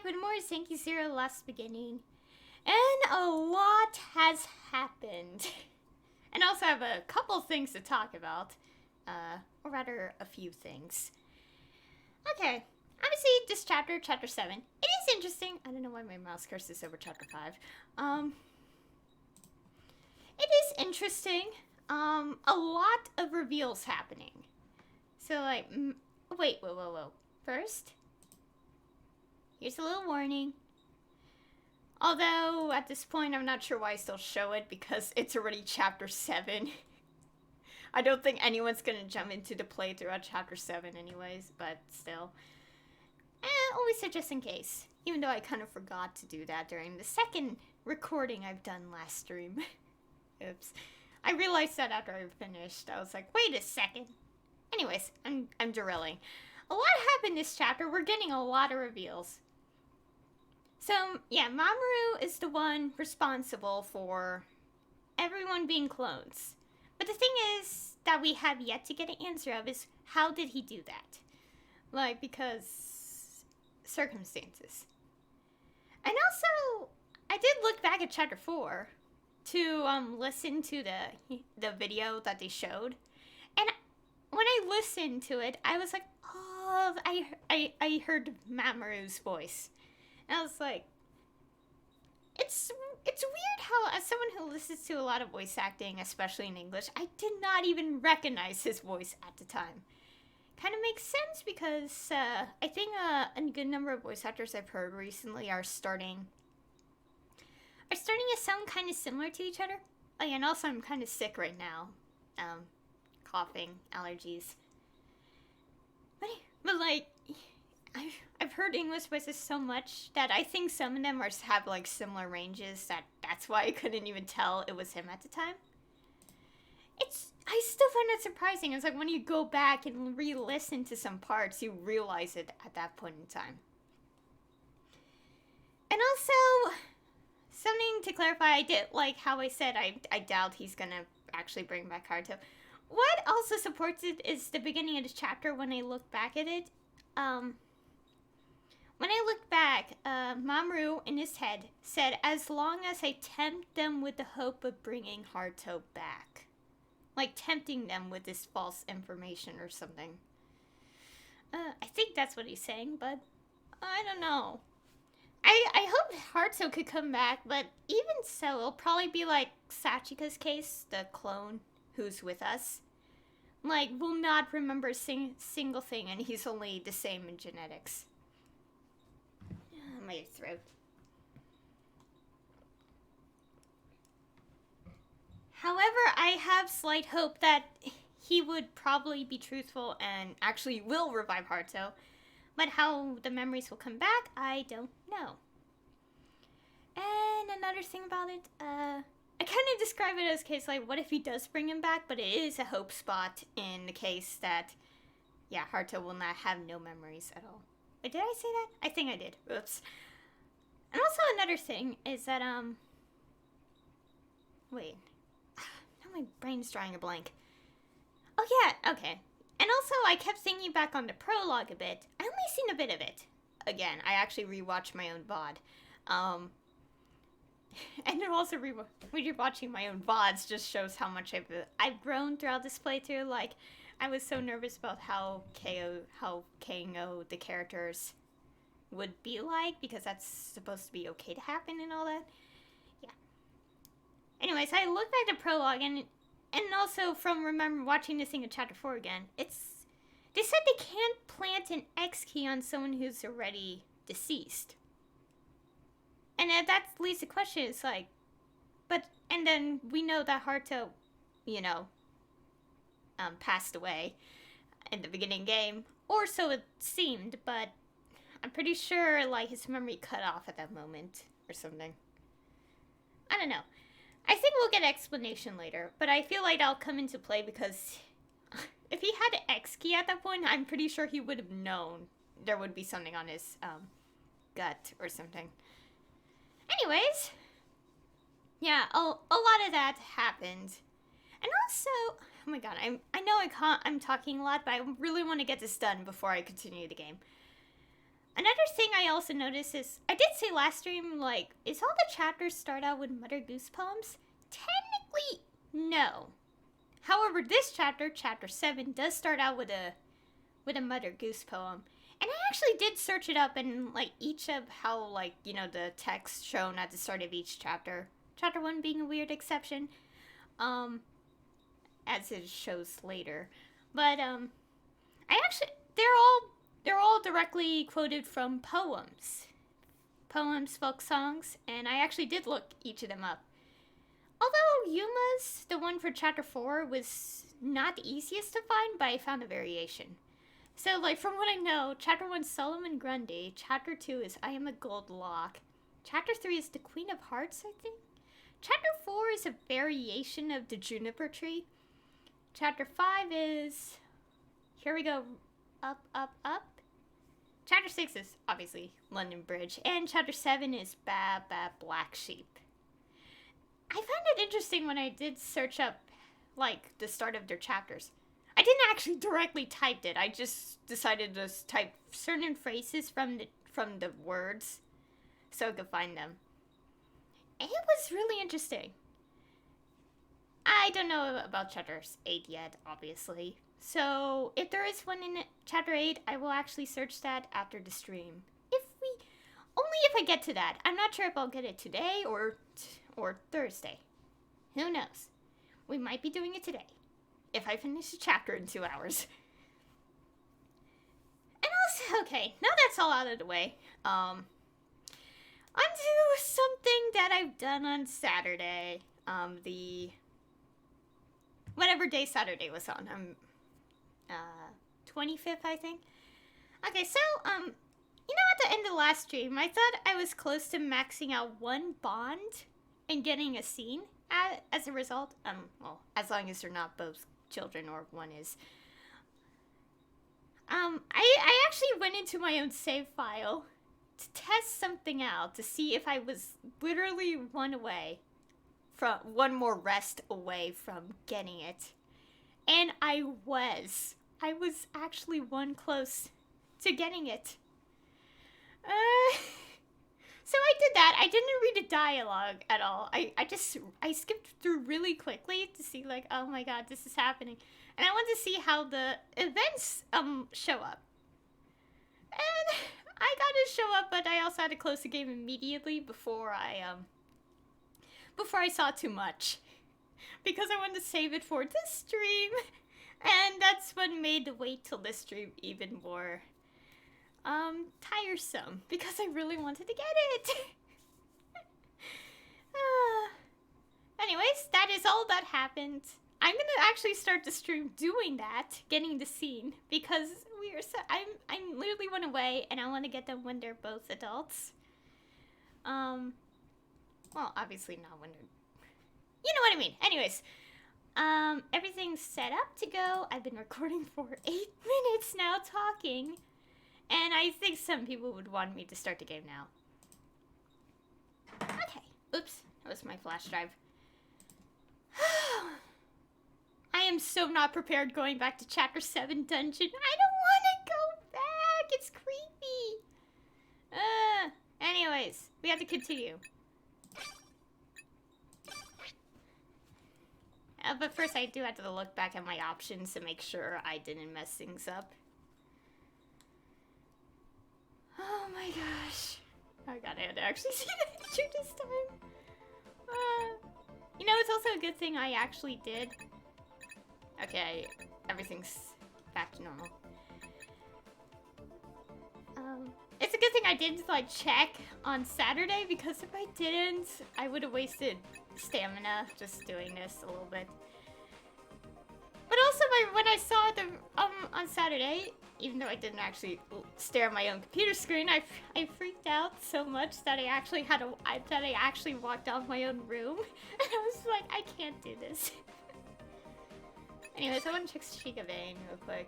with more Zanki Zero Last Beginning. And a lot has happened. And also I have a couple things to talk about. Or rather, a few things. Okay, obviously this chapter, chapter 7, it is interesting. I don't know why my mouse curses over chapter 5. It is interesting. A lot of reveals happening. So like, wait, whoa. First, here's a little warning. Although, at this point, I'm not sure why I still show it, because it's already chapter 7. I don't think anyone's gonna jump into the playthrough at chapter 7 anyways, but still. Always so just in case. Even though I kind of forgot to do that during the second recording I've done last stream. Oops. I realized that after I finished. I was like, wait a second. Anyways, I'm derailing. A lot happened this chapter. We're getting a lot of reveals. So, yeah, Mamoru is the one responsible for everyone being clones. But the thing is that we have yet to get an answer of is, how did he do that? Like, because circumstances. And also, I did look back at chapter 4 to listen to the video that they showed. And when I listened to it, I was like, oh, I heard Mamoru's voice. And I was like, it's weird how, as someone who listens to a lot of voice acting, especially in English, I did not even recognize his voice at the time. Kind of makes sense because I think a good number of voice actors I've heard recently are starting to sound kind of similar to each other. Oh yeah, and also I'm kind of sick right now. Coughing, allergies. But like, I've heard English voices so much that I think some of them have like similar ranges that's why I couldn't even tell it was him at the time. I still find it surprising. It's like when you go back and re-listen to some parts, you realize it at that point in time. And also, something to clarify, I did like how I said I doubt he's gonna actually bring back Haruto. What also supports it is the beginning of this chapter when I look back at it. When I look back, Mamoru in his head said, as long as I tempt them with the hope of bringing Haruto back. Like tempting them with this false information or something. I think that's what he's saying, but I don't know. I hope Haruto could come back, but even so, it'll probably be like Sachika's case, the clone who's with us. Like, will not remember a single thing, and he's only the same in genetics. My throat. However, I have slight hope that he would probably be truthful and actually will revive Haruto. But how the memories will come back, I don't know. And another thing about it, I kind of describe it as a case like, what if he does bring him back? But it is a hope spot in the case that, yeah, Haruto will not have no memories at all. Wait, did I say that? I think I did. Oops. And also another thing is that, wait. Now my brain's drawing a blank. Oh yeah, okay. And also, I kept thinking back on the prologue a bit. I only seen a bit of it. Again, I actually rewatched my own VOD. And then also rewatching my own VODs just shows how much I've grown throughout this playthrough. Like, I was so nervous about how KO, the characters would be like, because that's supposed to be okay to happen and all that. Yeah. Anyways, I looked back at the prologue, and also from watching this thing in chapter 4 again, they said they can't plant an X key on someone who's already deceased. And that leads to the question, it's like, and then we know that Haruto, passed away in the beginning game, or so it seemed, but I'm pretty sure, like, his memory cut off at that moment, or something. I don't know. I think we'll get an explanation later, but I feel like that'll come into play because if he had an X key at that point, I'm pretty sure he would have known there would be something on his gut or something. Anyways, yeah, a lot of that happened. And also, oh my god, I'm talking a lot, but I really want to get this done before I continue the game. Another thing I also noticed is, I did say last stream, like, is all the chapters start out with Mother Goose poems? Technically, no. However, this chapter, chapter 7, does start out with a Mother Goose poem. And I actually did search it up and, like, each of how, like, you know, the text shown at the start of each chapter. Chapter 1 being a weird exception, as it shows later. But, I actually, they're all directly quoted from poems. Poems, folk songs, and I actually did look each of them up. Although Yuma's, the one for chapter 4, was not the easiest to find, but I found a variation. So, like, from what I know, chapter 1 is Solomon Grundy, chapter 2 is I Am a Gold Lock, chapter 3 is the Queen of Hearts, I think. Chapter 4 is a variation of the Juniper Tree. Chapter 5 is, here we go, Up, Up, Up. Chapter 6 is, obviously, London Bridge. And chapter 7 is Baa Baa Black Sheep. I found it interesting when I did search up, like, the start of their chapters. I didn't actually directly type it. I just decided to type certain phrases from the words so I could find them. And it was really interesting. I don't know about chapter 8 yet, obviously. So, if there is one in chapter 8, I will actually search that after the stream. Only if I get to that. I'm not sure if I'll get it today or Thursday. Who knows? We might be doing it today. If I finish the chapter in 2 hours. And also, okay, now that's all out of the way. On to something that I've done on Saturday. The whatever day Saturday was on. 25th, I think. Okay, so, you know, at the end of the last stream, I thought I was close to maxing out one bond and getting a scene as a result. Well, as long as they're not both children or one is. I actually went into my own save file to test something out to see if I was literally one more rest away from getting it. And I was actually one close to getting it. So I did that. I didn't read the dialogue at all. I skipped through really quickly to see, like, oh my god, this is happening. And I wanted to see how the events show up. And I got to show up, but I also had to close the game immediately before I saw too much. Because I wanted to save it for this stream. And that's what made the wait till this stream even more tiresome. Because I really wanted to get it. Anyways, that is all that happened. I'm gonna actually start the stream doing that, getting the scene, because I literally went away, and I want to get them when they're both adults. Well, obviously not when they're, you know what I mean. Anyways, everything's set up to go. I've been recording for 8 minutes now, talking, and I think some people would want me to start the game now. Okay, oops, that was my flash drive. I am so not prepared going back to chapter 7 dungeon. I don't want to go back. It's creepy. Anyways, we have to continue. But first I do have to look back at my options to make sure I didn't mess things up. Oh my gosh. Oh god, I had to actually see the picture this time. You know, it's also a good thing I actually did. Okay, everything's back to normal. It's a good thing I did, like, check on Saturday, because if I didn't, I would have wasted stamina just doing this a little bit. But also, when I saw the, on Saturday, even though I didn't actually stare at my own computer screen, I freaked out so much that I actually walked out of my own room, and I was like, I can't do this. Anyways, I want to check Shiga Vein real quick.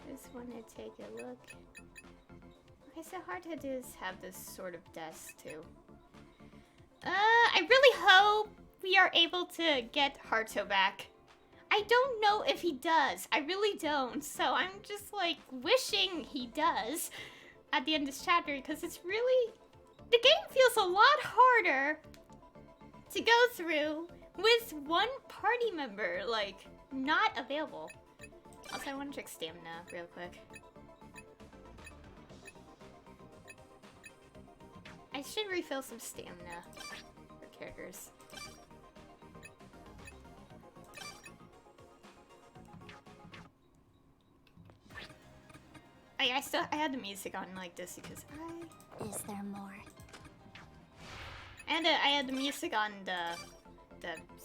Just want to take a look. Okay, so hard to do is have this sort of desk too. I really hope we are able to get Haruto back. I don't know if he does. I really don't. So I'm just like wishing he does at the end of this chapter because it's really... The game feels a lot harder to go through with one party member, like, not available. Also, I want to check stamina real quick. I should refill some stamina for characters. I had the music on like this because Is there more? And I had the music on the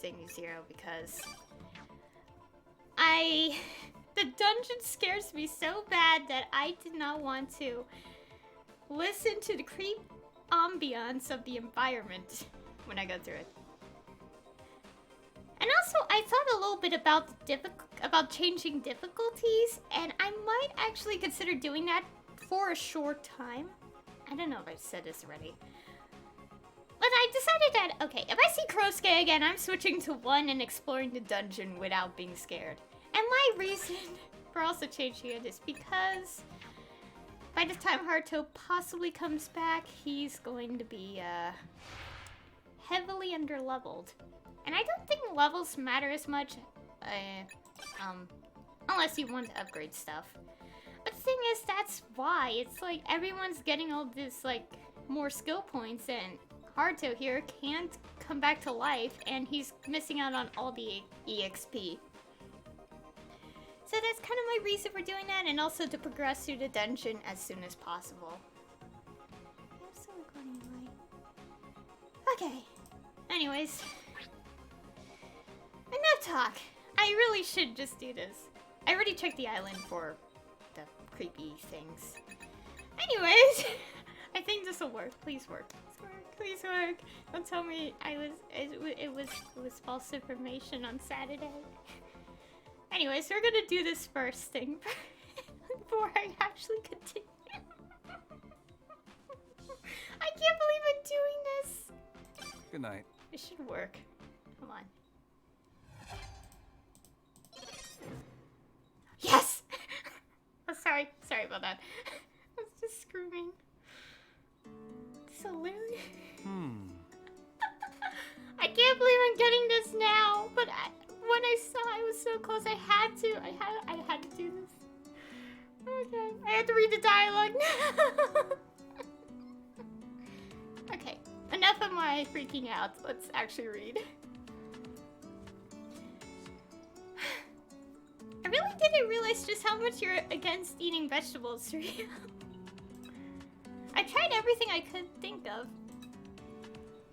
Zanki Zero because the dungeon scares me so bad that I did not want to listen to the creep ambiance of the environment when I go through it. And also, I thought a little bit about changing difficulties, and I might actually consider doing that for a short time. I don't know if I've said this already. But I decided that, okay, if I see Kurosuke again, I'm switching to 1 and exploring the dungeon without being scared. And my reason for also changing it is because by the time Haruto possibly comes back, he's going to be heavily underleveled. And I don't think levels matter as much, unless you want to upgrade stuff. But the thing is, that's why. It's like everyone's getting all this, like, more skill points, and Haruto here can't come back to life, and he's missing out on all the EXP. So that's kind of my reason for doing that, and also to progress through the dungeon as soon as possible. I'm still recording away. Okay. Anyways. Enough talk. I really should just do this. I already checked the island for the creepy things. Anyways, I think this will work. Please work. Please work. Don't tell me it was false information on Saturday. Anyways, we're gonna do this first thing before I actually continue. I can't believe I'm doing this. Good night. It should work. Come on. Yes! Oh, sorry about that. I was just screaming. So literally. I can't believe I'm getting this now, but when I saw I was so close, I had to do this. Okay, I had to read the dialogue. Okay, enough of my freaking out. Let's actually read. I really didn't realize just how much you're against eating vegetables, Rio. I tried everything I could think of.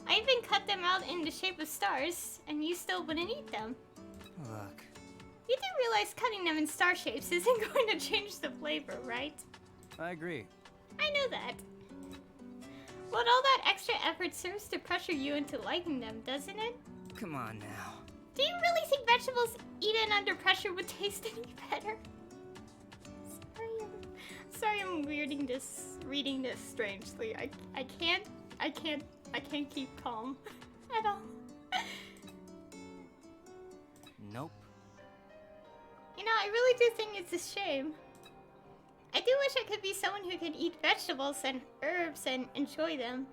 I even cut them out in the shape of stars, and you still wouldn't eat them. Look. You do realize cutting them in star shapes isn't going to change the flavor, right? I agree. I know that. But all that extra effort serves to pressure you into liking them, doesn't it? Come on now. Do you really think vegetables eaten under pressure would taste any better? Sorry I'm reading this strangely. I can't keep calm at all. Nope. You know, I really do think it's a shame. I do wish I could be someone who could eat vegetables and herbs and enjoy them.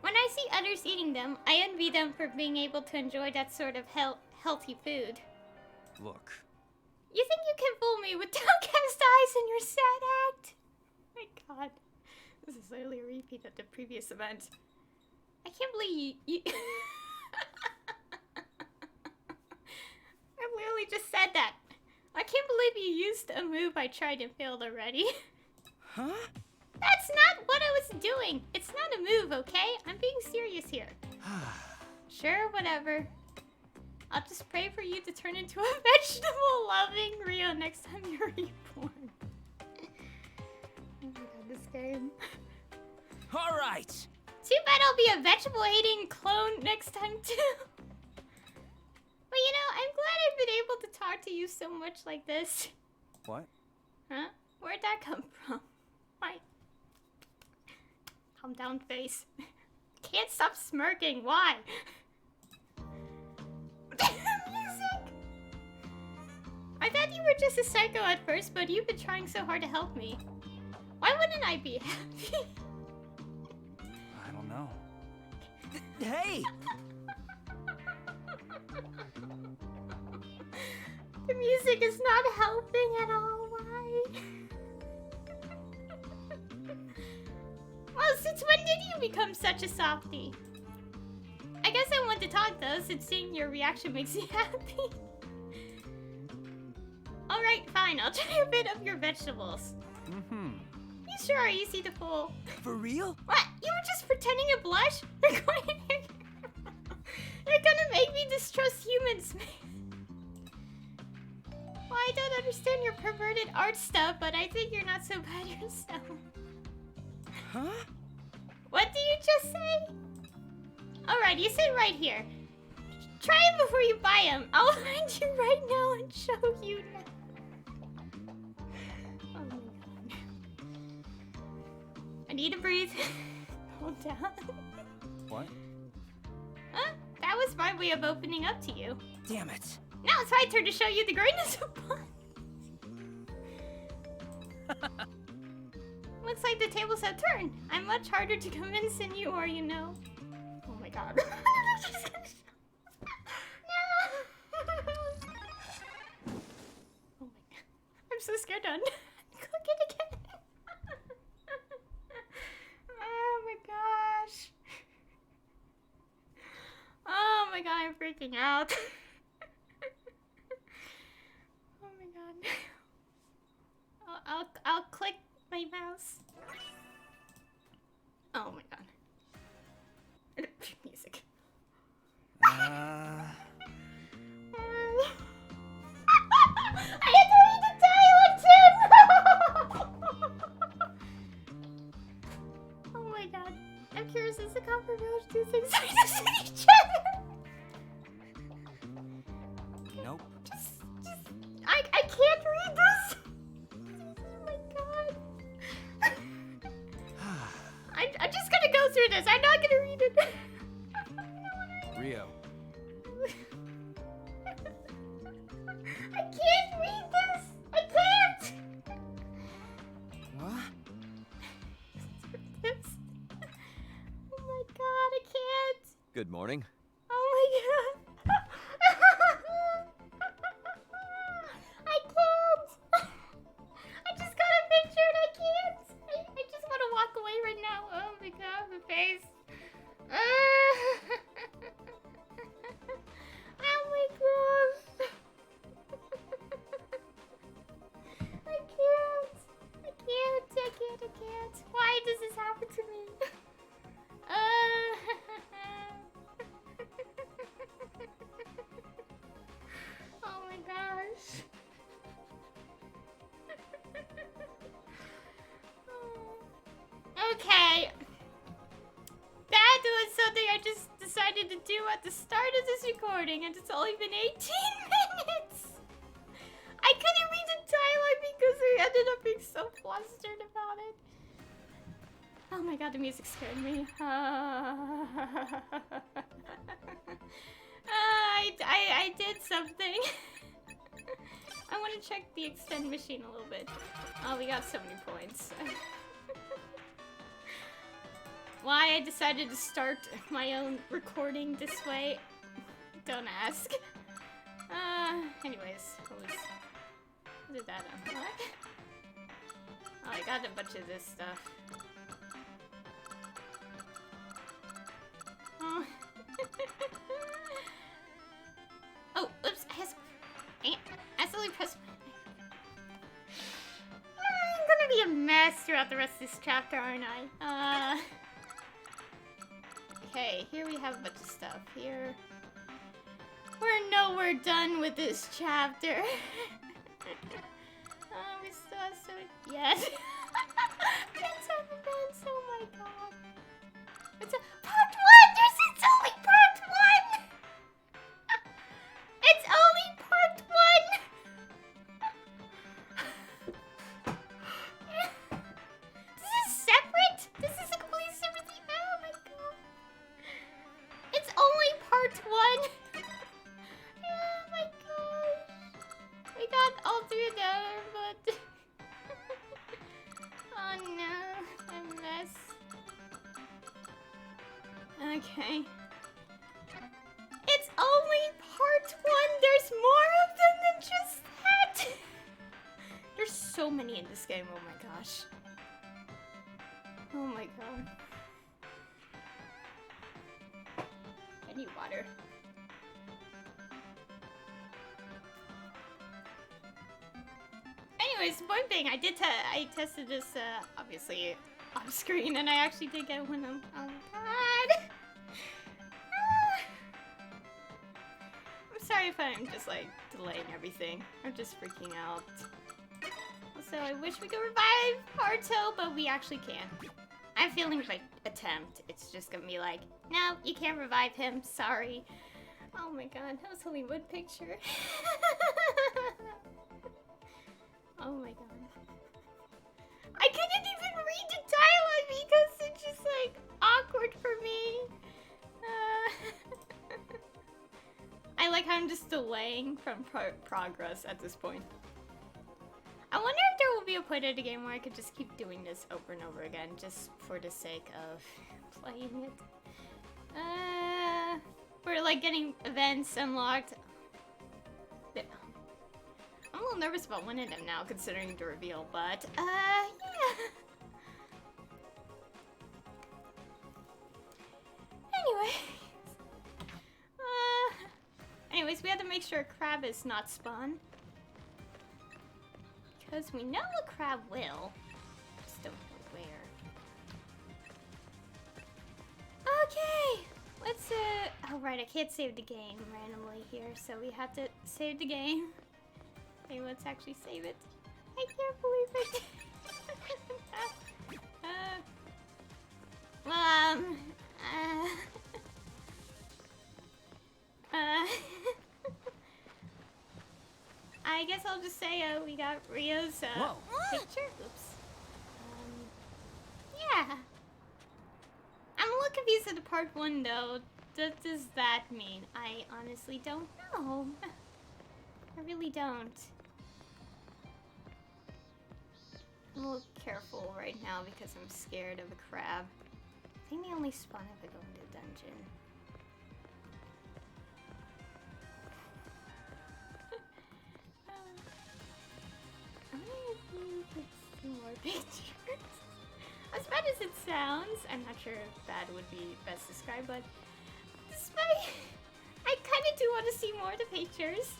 When I see others eating them, I envy them for being able to enjoy that sort of healthy food. Look. You think you can fool me with downcast eyes in your sad act? My god. This is literally a repeat of the previous event. I can't believe you... I literally just said that. I can't believe you used a move I tried and failed already. Huh? That's not what I was doing. It's not a move, okay? I'm being serious here. Sure, whatever. I'll just pray for you to turn into a vegetable-loving Rio next time you're reborn. Oh my god, this game. Alright! Too bad I'll be a vegetable-hating clone next time, too. But you know, I'm glad I've been able to talk to you so much like this. What? Huh? Where'd that come from? My calm down face. can't stop smirking. Why? Music! I thought you were just a psycho at first, but you've been trying so hard to help me. Why wouldn't I be happy? I don't know. Hey! The music is not helping at all. Why? Well, since when did you become such a softie? I guess I want to talk though, since seeing your reaction makes me happy. Alright, fine, I'll try a bit of your vegetables. Mm-hmm. You sure are easy to fool. For real? What? You were just pretending to blush? You're gonna make me distrust humans. Well, I don't understand your perverted art stuff, but I think you're not so bad yourself. Huh? What did you just say? Alright, you sit right here. Try him before you buy him. I'll find you right now and show you now. Oh my god. I need to breathe. Hold down. What? Huh? That was my way of opening up to you. Damn it. Now it's my turn to show you the greatness of fun. Looks like the tables have turned. I'm much harder to convince than you are, you know. Oh my god. No! Oh my god. I'm so scared to click it again. Oh my gosh. Oh my god, I'm freaking out. Oh my god. I'll click my mouse. Oh my god. Music. I had to read the dialogue too! Oh my god. I'm curious, is the copper village do things like this to each other? Nope. I can't read this! Oh my god. I'm just gonna go through this. I'm not gonna read it. Rio. I can't read this! I can't! What? This. Oh my god, I can't. Good morning. Oh my god. I can't. I just got a picture and I can't. I just want to walk away right now. Oh my god, my face. Oh my god. I can't. Why does this happen to me? Oh my gosh. Okay. That was something I just decided to do at the start of this recording, and it's only been 18 minutes. I couldn't read the dialogue because I ended up being so flustered about it. Oh my god, the music scared me. I did something. I want to check the extend machine a little bit. Oh, we got so many points. Why I decided to start my own recording this way, don't ask. Anyways, what did that unlock? Oh, I got a bunch of this stuff. Oh. Oh, oops, I accidentally pressed. I'm gonna be a mess throughout the rest of this chapter, aren't I? Okay, here we have a bunch of stuff. Here, we're nowhere done with this chapter. We still have so yes. Prince of Events, oh my god. It's a part 1! It's only part 1! It's only part 1! This is separate? This is a completely separate thing? Oh my god. Okay. It's only part 1. There's more of them than just that. There's so many in this game. Oh my gosh. Oh my god. I need water. Anyways, one thing I did I tested this obviously off screen, and I actually did get one of them. Oh god. I'm sorry if I'm just like delaying everything. I'm just freaking out. Also, I wish we could revive Haruto, but we actually can't. I have feeling if I attempt, it's just gonna be like, no, you can't revive him. Sorry. Oh my god, that was a Hollywood picture. Oh my god. I couldn't even read the dialogue because it's just like awkward for me. I like how I'm just delaying from progress at this point. I wonder if there will be a point in the game where I could just keep doing this over and over again just for the sake of playing it. We're like getting events unlocked. I'm a little nervous about one of them now, considering the reveal, but, yeah. Anyways, we have to make sure a crab is not spawned. Because we know a crab will. Just don't know where. Okay! Let's, oh right, I can't save the game randomly here, so we have to save the game. Okay, let's actually save it. I can't believe it. I guess I'll just say, we got Rio's, picture. Oops. Yeah. I'm a little confused at the part 1, though. What does that mean? I honestly don't know. I really don't. I'm a little careful right now because I'm scared of a crab. I think they only spawn if I go into a dungeon. I'm gonna see more pictures. As bad as it sounds, I'm not sure if that would be best described, but I kind of do want to see more of the pictures.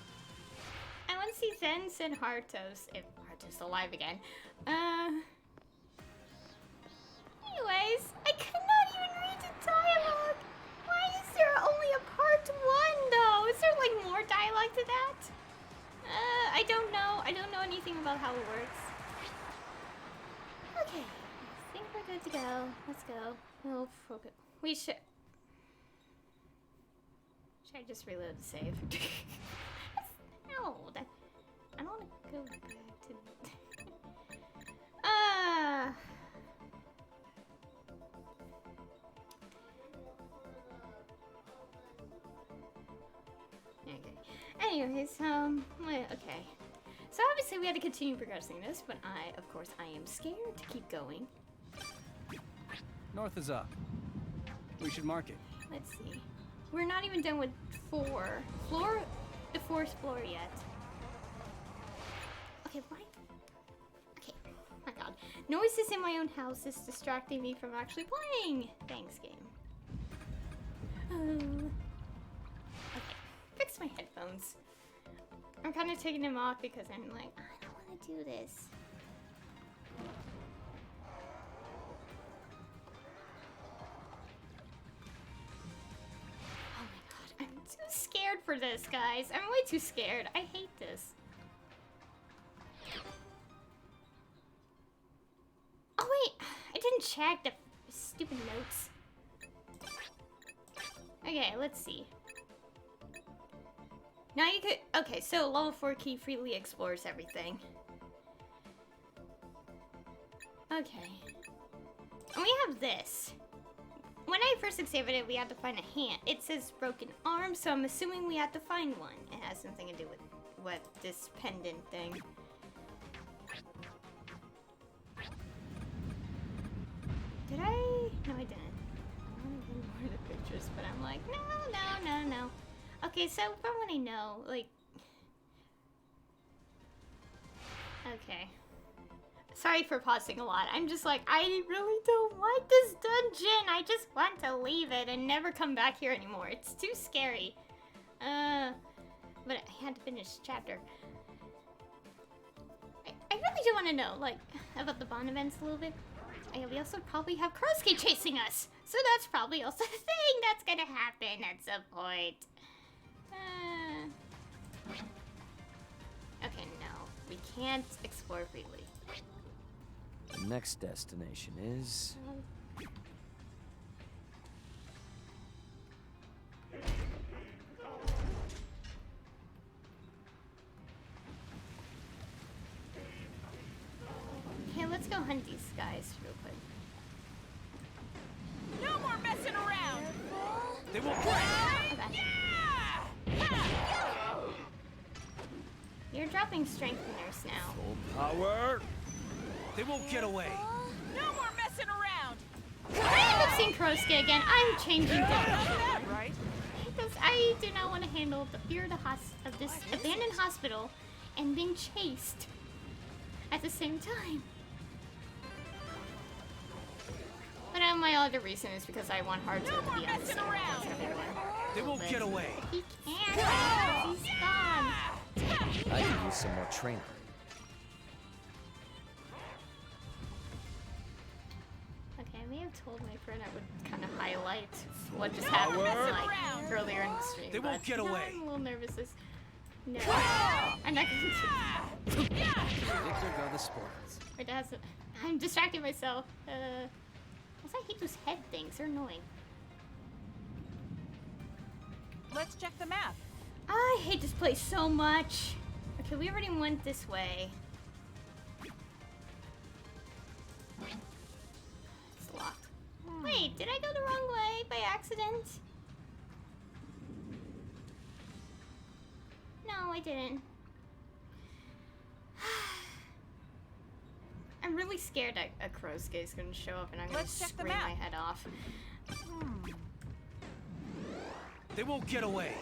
I want to see Zen's and Haruto's, if Haruto's alive again. Anyways, I could not even read the dialogue. Why is there only a part 1 though? Is there like more dialogue to that? I don't know. I don't know anything about how it works. Okay, I think we're good to go. Let's go. We'll focus. We should. Should I just reload the save? No, I don't want to go back to. Okay. Anyways, okay. So obviously we had to continue progressing this, but of course, I am scared to keep going. North is up. We should mark it. Let's see. We're not even done with the fourth floor yet. Okay, why? Okay, oh my god. Noises in my own house is distracting me from actually playing. Thanks, game. Okay, fix my headphones. I'm kind of taking them off because I'm like, I don't want to do this. Oh my god, I'm too scared for this, guys. I'm way too scared. I hate this. Oh wait, I didn't check the stupid notes. Okay, let's see. Now you could, okay, so level 4 key freely explores everything. Okay. And we have this. When I first examined it, we had to find a hand. It says broken arm, so I'm assuming we have to find one. It has something to do with this pendant thing. Did I? No, I didn't. for the pictures, but I'm like, no. Okay, so from what I know, like... Okay. Sorry for pausing a lot. I'm just like, I really don't like this dungeon. I just want to leave it and never come back here anymore. It's too scary. But I had to finish the chapter. I really do want to know, like, about the Bond events a little bit. We also probably have Krosuke chasing us. So that's probably also a thing that's gonna happen at some point. Okay, no. We can't explore freely. The next destination is... Okay, let's go hunt these guys real quick. No more messing around! They won't break! Okay. You're dropping strength in nurse now. Full power! They won't get away! No more messing around! I end up seeing Krosuke again. I'm changing direction. That right? Because I do not want to handle the fear of this abandoned hospital and being chased at the same time. But my other reason is because I want Haruto to be on the same as everyone. They won't get away! He can't because he's gone. I could use some more training. Okay, I may have told my friend I would kind of highlight what just happened like earlier in the stream. They won't but get away. I'm a little nervous. No, I'm not going to. Victor go the spoils. It doesn't. I'm distracting myself. Also, I hate those head things. They're annoying. Let's check the map. I hate this place so much. Okay, we already went this way. It's locked. Wait, did I go the wrong way by accident? No, I didn't. I'm really scared that a Krosuke is going to show up and I'm going to Let's check the scream map. my head off. They won't get away!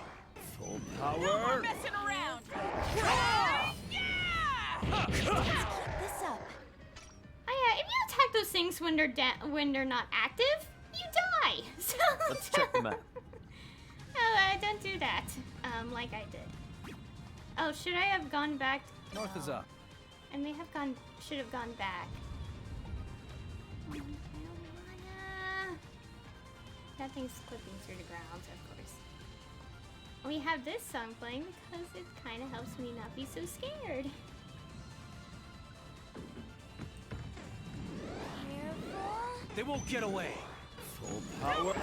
Full No more power! messing around! This up. Oh yeah, if you attack those things when they're not active, you die. So Let's check the map. don't do that. Like I did. Oh, should I have gone back? North is up. I may have should have gone back. I don't wanna. Nothing's clipping through the ground, of course. We have this song playing because it kind of helps me not be so scared. They won't get away! Full power!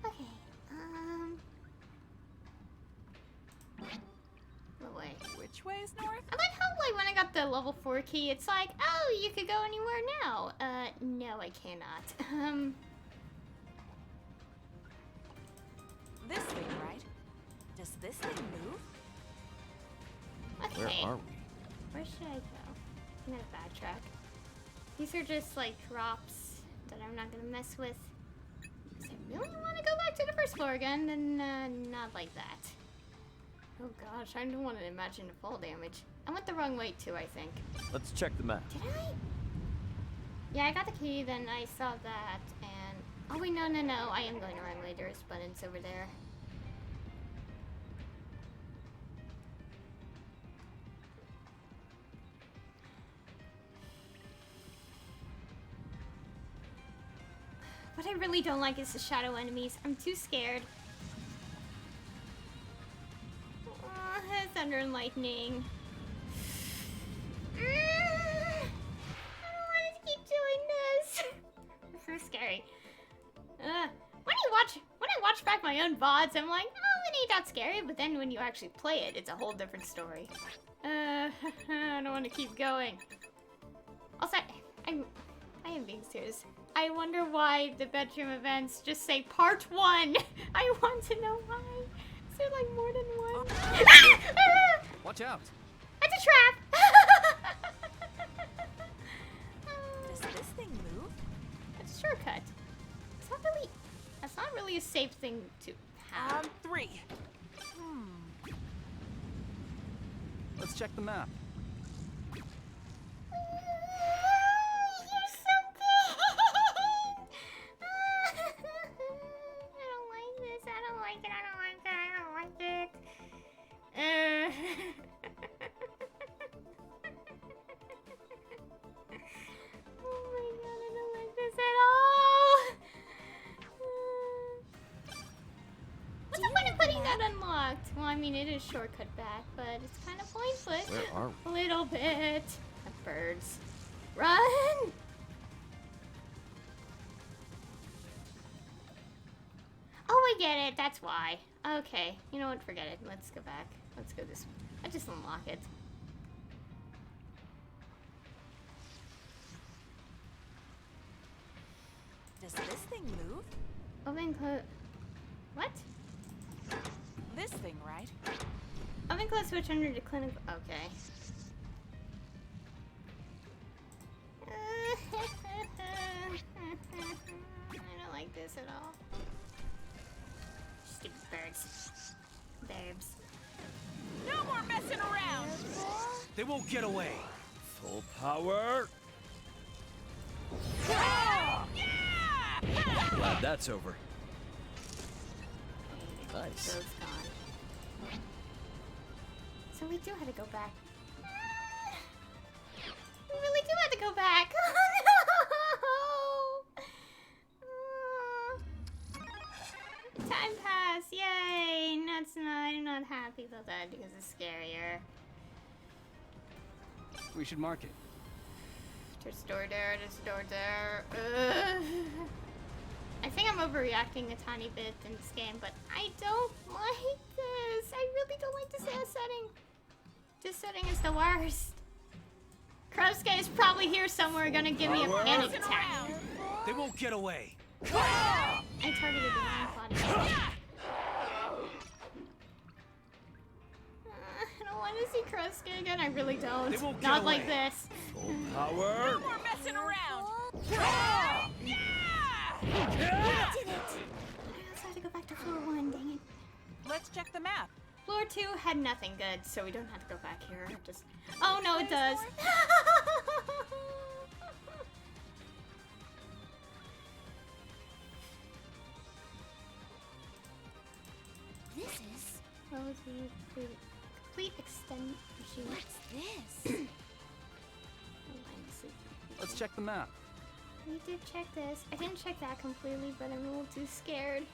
Okay, what way? Which way is north? I like how, like, when I got the level 4 key, it's like, oh, you could go anywhere now. No, I cannot. This thing, right? Does this thing move? Where Okay. are we? Where should I go? I'm gonna backtrack. These are just, like, drops that I'm not gonna mess with. If I really want to go back to the first floor again, then, not like that. Oh gosh, I don't want to imagine the fall damage. I went the wrong way too, I think. Let's check the map. Did I? Yeah, I got the key, then I saw that, and... Oh wait, no, I am going the wrong way. There's buttons over there. What I really don't like is the shadow enemies. I'm too scared. Thunder and lightning. I don't want to keep doing this. It's so scary. When I watch back my own VODs, I'm like, oh, it ain't that scary. But then when you actually play it, it's a whole different story. I don't want to keep going. Also, I am being serious. I wonder why the bedroom events just say part 1. I want to know why. Is there like more than one? Watch out! It's a trap! Does this probably a safe thing to have. On 3. Let's check the map. Here's something. I don't like this. I don't like it. I don't like it. I don't like it. Oh my god, I don't like this at all. What's the point of putting that unlocked? Well, I mean, it is shortcut back, but it's kind of pointless. Where are we? A little bit. The birds. Run! Oh, I get it. That's why. Okay. You know what? Forget it. Let's go back. Let's go this way. I just unlock it. Does this thing move? Open, close. What? This thing, right? Open, close, switch under the clinic. Okay. I don't like this at all. Stupid birds. Babes. No more messing around! They won't get away. Full power. Yeah! Glad that's over. Nice. Road's gone. So we do have to go back. We really do have to go back. Oh no! Time pass, yay! I'm not happy about that because it's scarier. We should mark it. There's a door there, there's a door there. Ugh. I think I'm overreacting a tiny bit in this game, but I don't like this. I really don't like this setting. This setting is the worst. Krosuke is probably here somewhere gonna give me a panic attack. They won't get away. I targeted the wrong body. I don't want to see Krosuke again. I really don't. They won't get Not like away. this. Full power. No more messing around! I also have to go back to floor 1, dang it. Let's check the map. Floor 2 had nothing good, so we don't have to go back here. Just oh no, it does. This is. Complete extend machine. What's this? Let's check the map. We did check this. I didn't check that completely, but I'm a little too scared.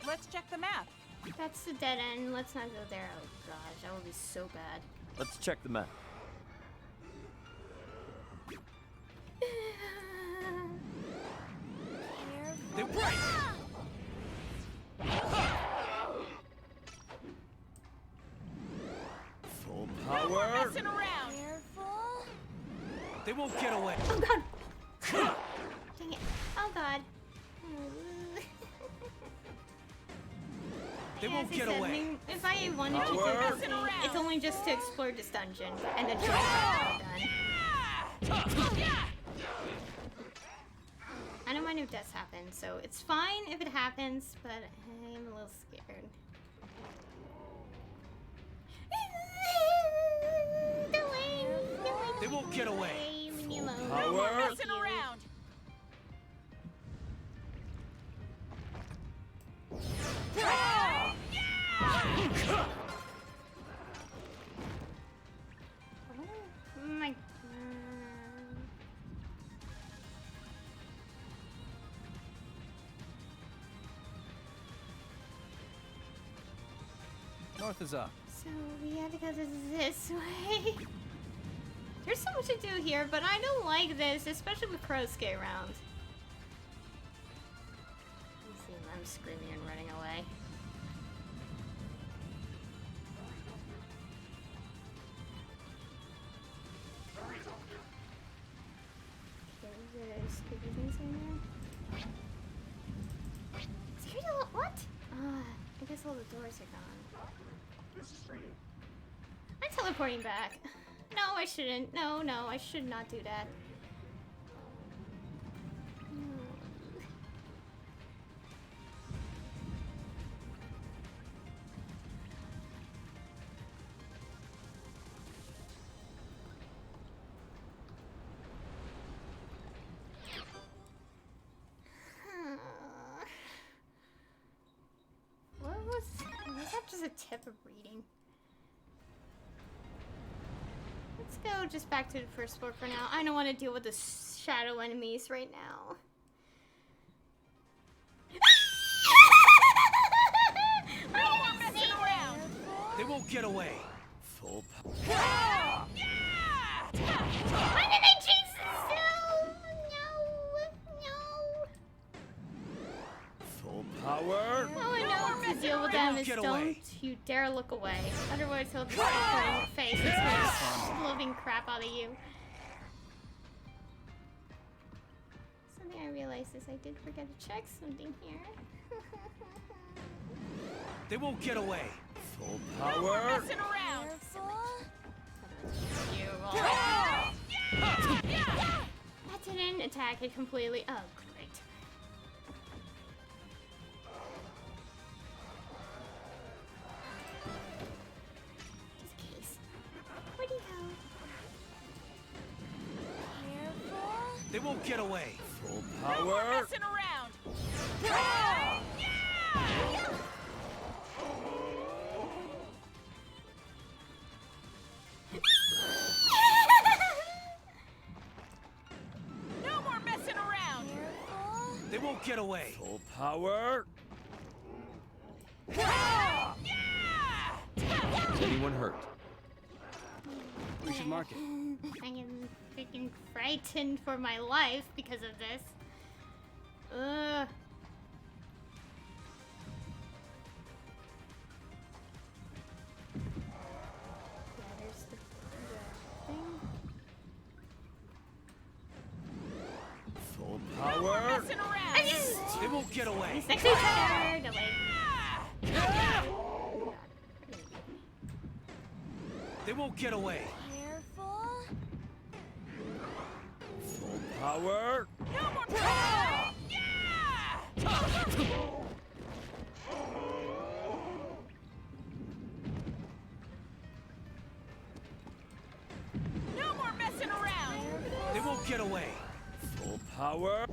Let's check the map. That's the dead end. Let's not go there. Oh gosh, that would be so bad. Let's check the map. They right. Full No more power. messing around! Careful. They won't get away. Oh god! Dang it. Oh god. They won't As I get said, away. If I wanted to do Power. this thing, it's only just to explore this dungeon and then try to done. I don't mind if deaths happen, so it's fine if it happens, but I am a little scared. They won't get away. Leave me alone. No more Power. messing around! My. North is up. So we have to go this way. There's so much to do here, but I don't like this, especially with Krosuke around. You see them screaming and running away. Okay, there's creepy things in there. Security what? I guess all the doors are gone. I'm teleporting back. No, I shouldn't. No, I should not do that. a tip of reading. Let's go just back to the first floor for now. I don't want to deal with the shadow enemies right now. They won't get away. Full power. Why did I chase this? No. Full power. All I know to deal with They them won't is get don't away. you dare look away. Otherwise he'll just put in your face and smash the living crap out of you. Something I realized is I did forget to check something here. They won't get away. Full power. Careful. You all. That didn't attack it completely. Oh, great. Just in case. Where'd he go? Careful. They won't get away. Full power. Careful. They won't get away. Full power. Is anyone hurt? We should mark it. I am freaking frightened for my life because of this. Ugh. Yeah, there's the thing. Full power. They won't get away. Next to each other. Go away. They won't get away. Careful. Full power. They won't get away. Full power.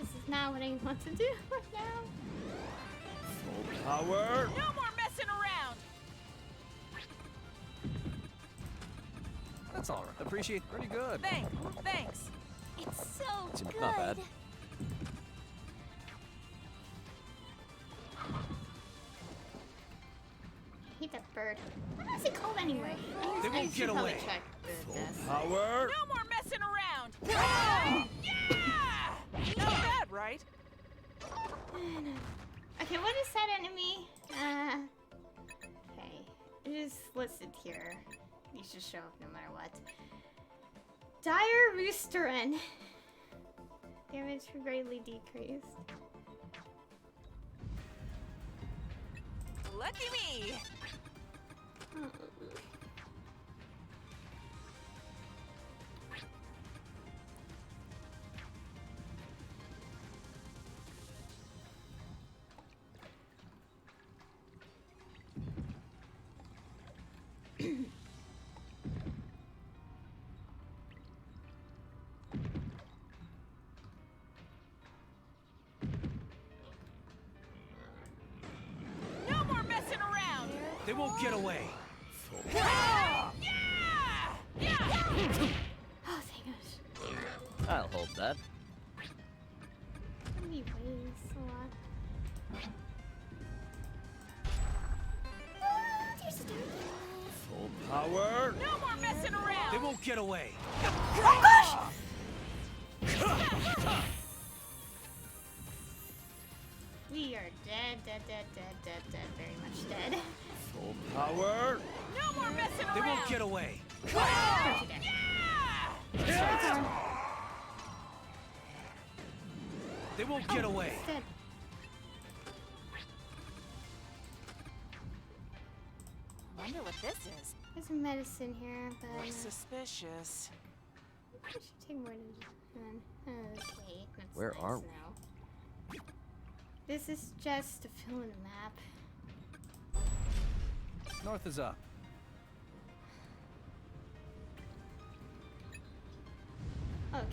This is not what I want to do right now. Full power. That's all right. Appreciate. Pretty good. Thanks. It's so It's good. not bad. I hate that bird. What is it called anyway? They I won't should get probably away. check the desk. Power. Not bad, right? Okay, what is that enemy? Okay. It is listed here. These should show up no matter what. Dire Roosterin. Damage greatly decreased. Lucky me. Oh. They won't get away. Full Oh, thank gosh. I'll hold that. How many ways? A lot. Oh, there's a dog. Full power. They won't get away. Oh gosh! We are dead, very much dead. Full power. They won't get away. Don't you dare. They won't get away. It's dead. Wonder what this is. There's some medicine here, but Suspicious. I should take more than okay. That's Where nice are we? now. This is just to fill in the map. North is up. Okay.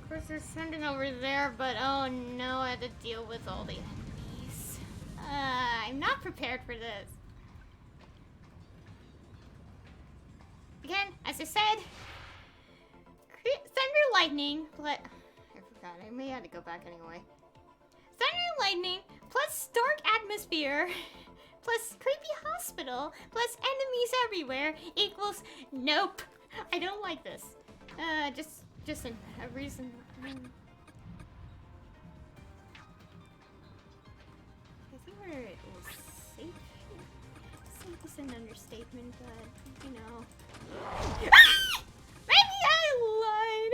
Of course, they're sending over there, but oh no, I had to deal with all the enemies. I'm not prepared for this. Again, as I said, thunder, lightning, but I forgot. I may have to go back anyway. Thunder, lightning, plus dark atmosphere, plus creepy hospital, plus enemies everywhere equals nope. I don't like this. Just a reason. I think we're safe. Safe is an understatement, but you know. Maybe I lied.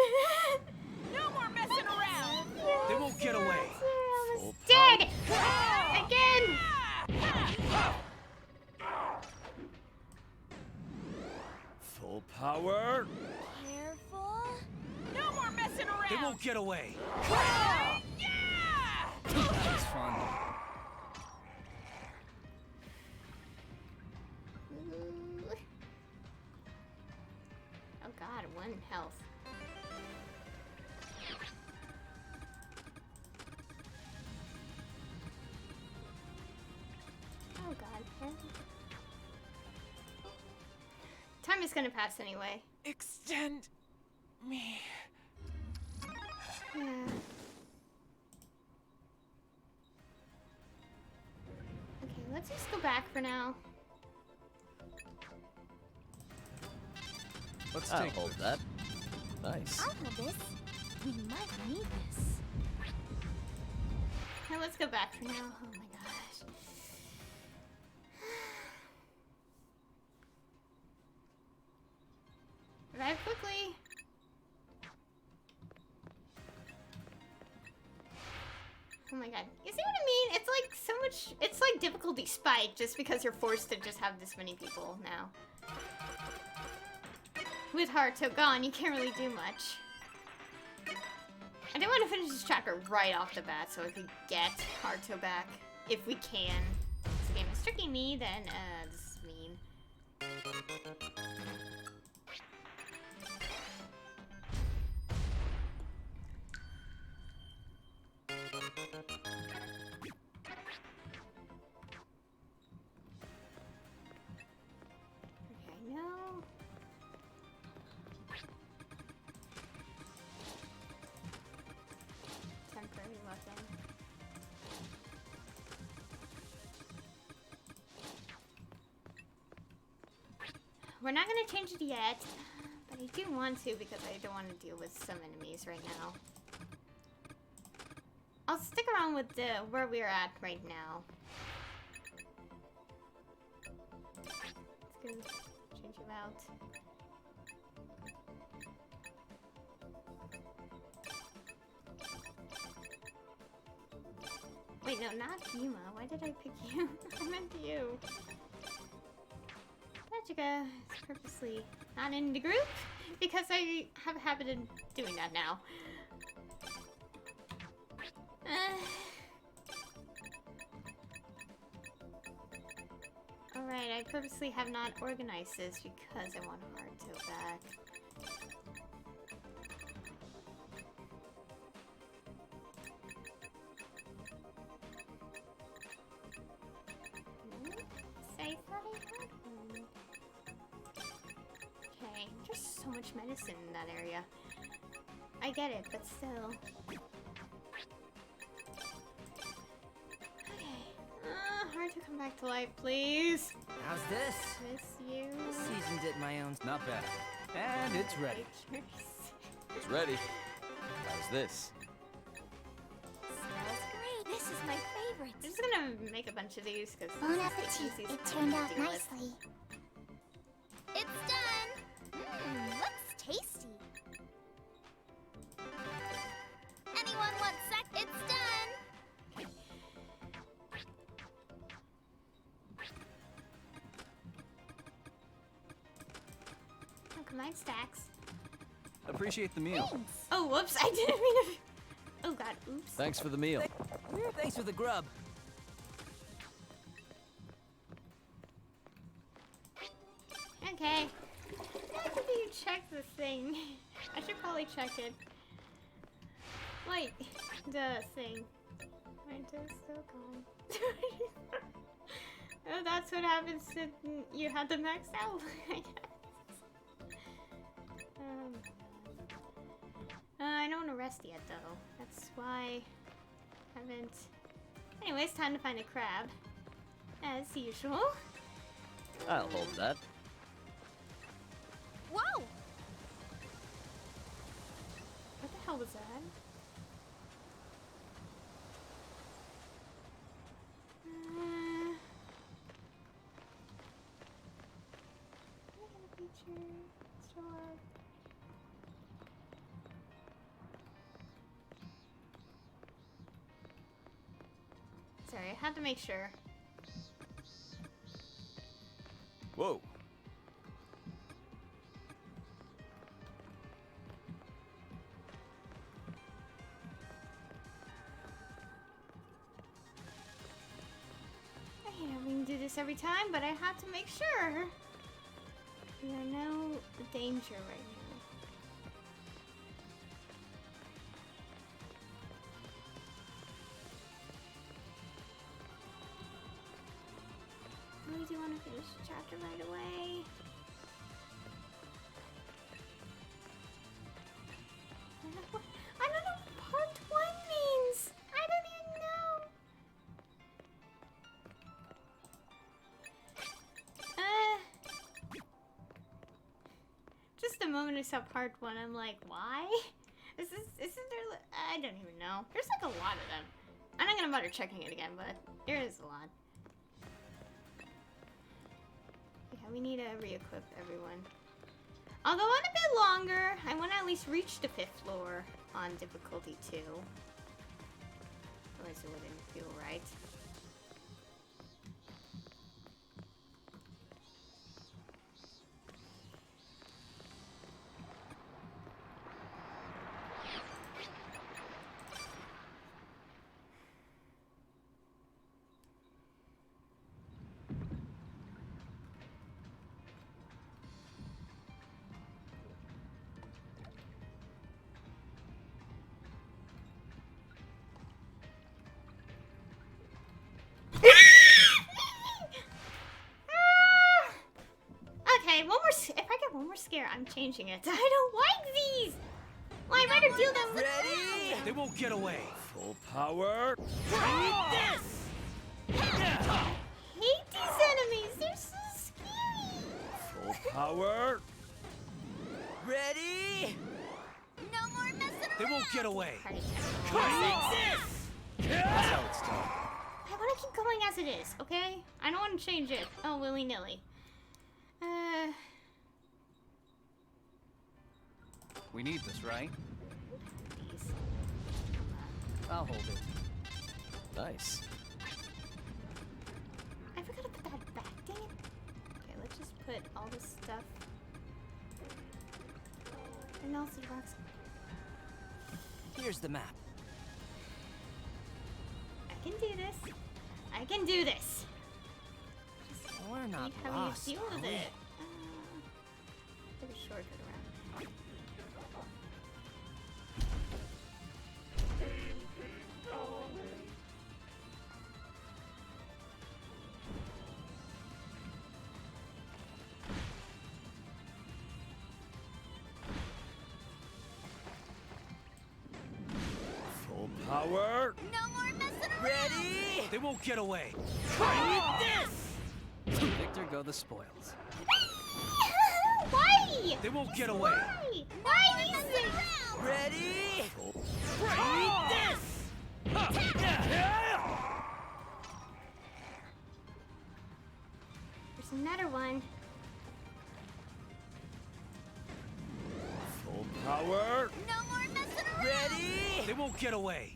No more messing around! They won't get away. I'm almost dead. Again. Full power. Careful. No more messing around! They won't get away. Yeah! That was fun. Ooh. Oh god, 1 health. Oh god. Time is gonna pass anyway. Extend me. Yeah. Okay, let's just go back for now. Let's I'll take hold that. Nice. I'll hold this. We might need this. Okay, let's go back for now. Oh my gosh. Revive quickly. Oh my god. You see what I mean? It's like so much. It's like difficulty spike just because you're forced to just have this many people now. With Haruto gone, you can't really do much. I do want to finish this chapter right off the bat so I could get Haruto back. If we can. If the game is tricking me, then this is mean. Okay, no. Temporary weapon. We're not gonna change it yet, but I do want to because I don't want to deal with some enemies right now. I'll stick around with where we're at right now. Let's go change you out. Wait, no, not Yuma. Why did I pick you? I meant you. Magica is purposely not in the group because I have a habit of doing that now. Alright, I purposely have not organized this because I want Haruto back. I thought I had one. Okay, there's so much medicine in that area. I get it, but still. Okay. Hard to come back to life, please. How's this? Miss you. Seasoned it my own. Not bad. And it's ready. Pictures. It's ready. How's this? Smells great. This is my favorite. I'm just gonna make a bunch of these because Bon appetit. It turned out nicely. It's done. Looks tasty. Anyone want sec? It's done. Oh, come on, stacks. Appreciate the meal. Thanks. Oh, whoops! I didn't mean to. Oh God! Oops. Thanks for the meal. Thanks for the grub. Okay. How do you check the thing? I should probably check it. Wait, the thing. Winter's still gone. Oh, that's what happens to you had the max out. I guess. I don't want to rest yet though. That's why I haven't. Anyways, time to find a crab, as usual. I'll hold that. Whoa! What the hell was that? Feature store. Sorry, I had to make sure. Whoa. I hate having to do this every time, but I had to make sure. We are no danger right now. I really do want to finish the chapter right away. I don't know what part 1 means. I don't even know. Just a moment I saw part 1, I'm like, why? Isn't there? I don't even know. There's like a lot of them. I'm not gonna bother checking it again, but there is a lot. Yeah, we need to re-equip everyone. I'll go on a bit longer. I want to at least reach the 5th floor on difficulty 2. Otherwise it wouldn't feel right. Okay, if I get one more scare, I'm changing it. I don't like these! Well, I'd rather deal them with Ready? They won't get away. Full power. hate these enemies, they're so scary! Full power. Ready? No more messing around! They won't get away. That's how it's done. I want to keep going as it is, okay? I don't want to change it. Oh, willy-nilly. We need this, right? Please. I'll hold it. Nice. I forgot to put that back, dang it. Okay, let's just put all this stuff. And also the box. Here's the map. I can do this. I can do this. We're not Need having lost, to deal are with we? it. Take a shortcut around. Full power. No more messing around! Ready? They won't get away. Victor go the spoils. Why? They won't get away. Why? Why these things? Ready? There's another one. Full power. No more messing around! Ready? They won't get away.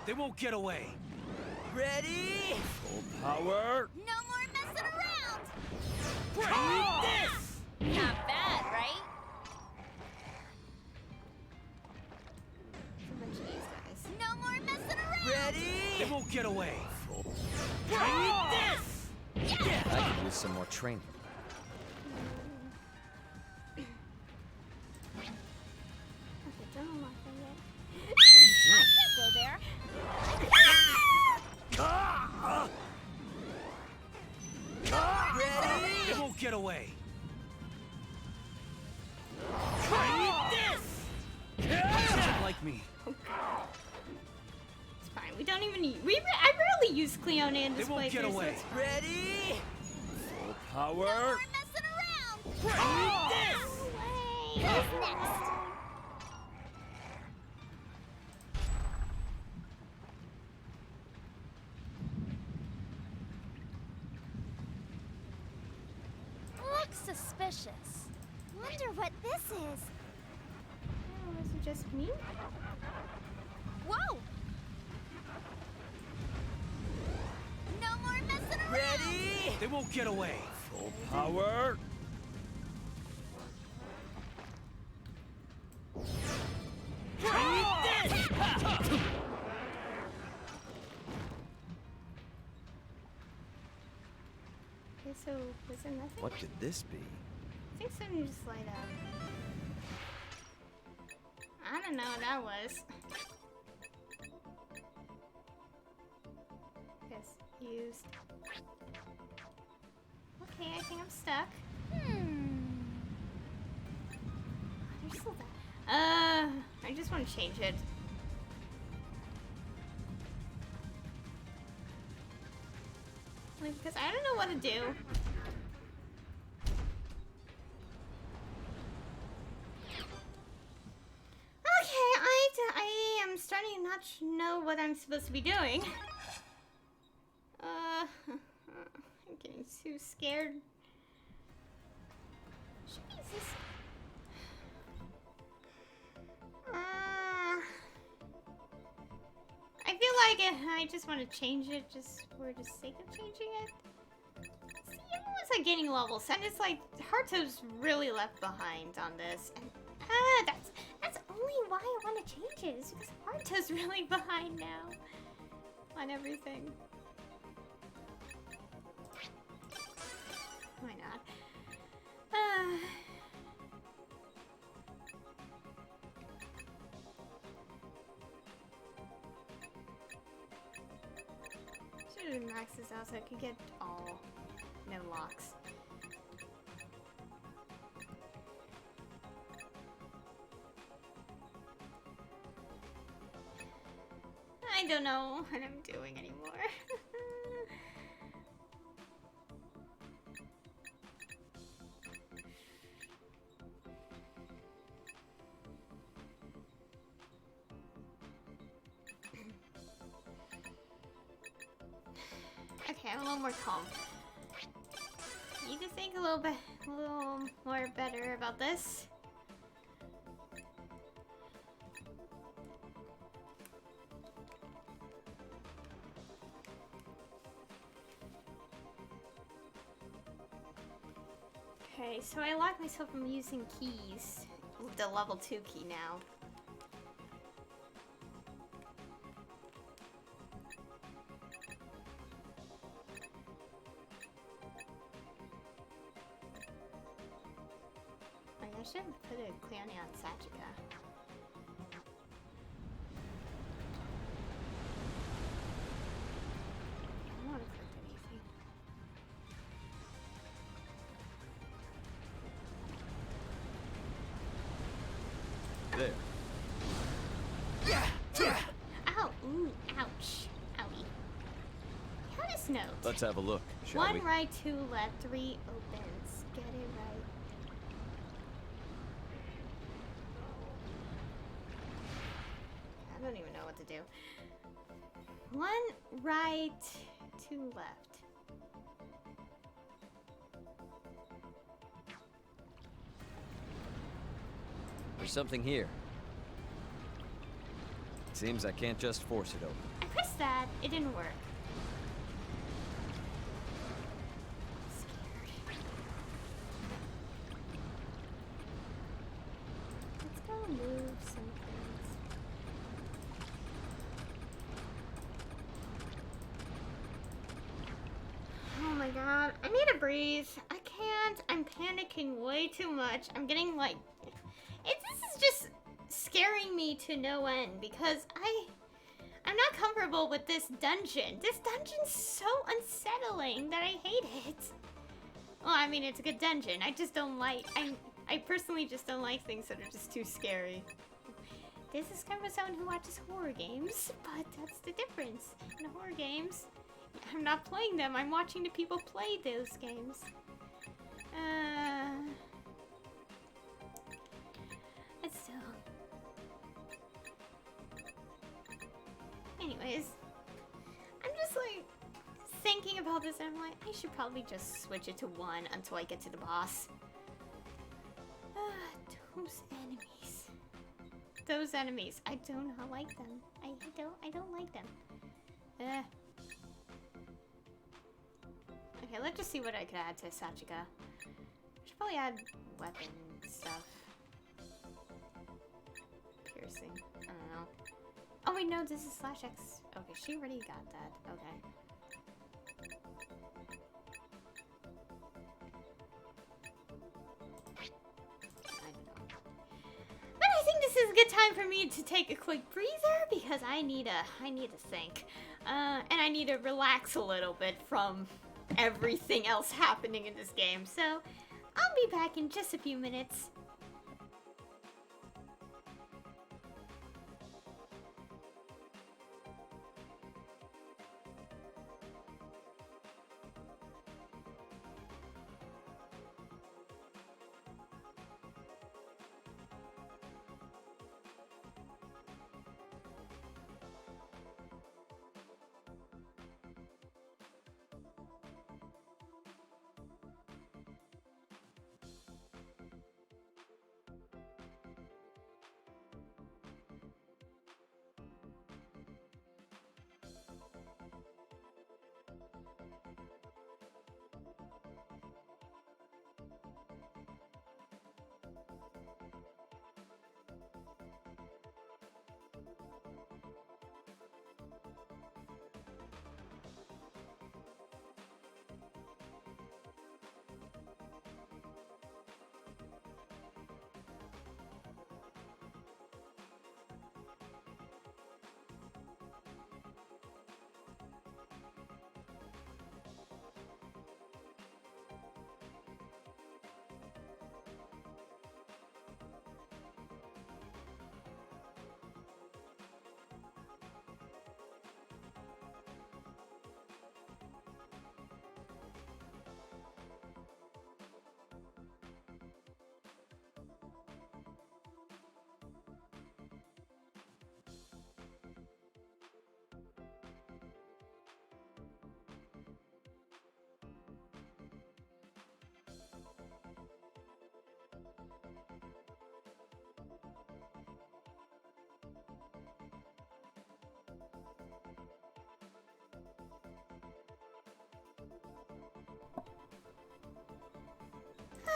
They won't get away. Ready? Full power. No more messing around! Not bad, right? There's a bunch of these guys. No more messing around! Ready? They won't get away. I could use some more training. Don't unlock that yet. What are you doing? Go there. Ready? They won't get away. Doesn't like me. It's fine. We don't even need. I rarely use Cleone in this They won't playthrough. get So away. it's fine. Ready? Full power. We're messing around. Eat this! Who's next? Looks suspicious. Wonder what this is. Oh, is it just me? Whoa! No more messing around. Ready? They won't get away. Full power. Eat this! Okay, so was it nothing? What could this be? I think something just light up. I don't know what that was. Yes, used. Okay, I think I'm stuck. There's still that. I just want to change it. Like, because I don't know what to do. Okay, I am starting not to know what I'm supposed to be doing. I'm getting too scared. Jesus. I feel like I just want to change it just for the sake of changing it. See, everyone's like gaining levels, and it's like Haruto's really left behind on this. And that's only why I want to change it. Is because Haruto's really behind now on everything. Why not? Should have maxed this out so I could get all no locks. I don't know what I'm doing anymore. Okay, I'm a little more calm. Need to think a little more better about this. Okay, so I locked myself from using keys. With the level 2 key now. Like, I should put a Cleone on Sagica. I don't want to click anything. There. Ow! Ooh, ouch. Owie. How does note? Let's have a look, shall One we? right, 2 left, 3 opens. Get it right. I don't even know what to do. 1 right, 2 left. There's something here. It seems I can't just force it open. I pressed that. It didn't work. Scared. Let's go move some things. Oh my god. I need to breathe. I can't. I'm panicking way too much. I'm getting like... this is just scaring me to no end because I'm not comfortable with this dungeon. This dungeon's so unsettling that I hate it. Well, I mean, it's a good dungeon. I just don't like... I personally just don't like things that are just too scary. This is coming from someone who watches horror games, but that's the difference. In horror games, I'm not playing them. I'm watching the people play those games. But still. Anyways, I'm just like thinking about this and I'm like, I should probably just switch it to 1 until I get to the boss. Those enemies. Those enemies. I do not like them. I don't like them. Okay, let's just see what I could add to Sachika. Should probably add weapon stuff. Piercing. I don't know. Oh wait, no, this is /X. Okay, she already got that. Okay. I don't know. But I think this is a good time for me to take a quick breather because I need to think. And I need to relax a little bit from everything else happening in this game. So, I'll be back in just a few minutes.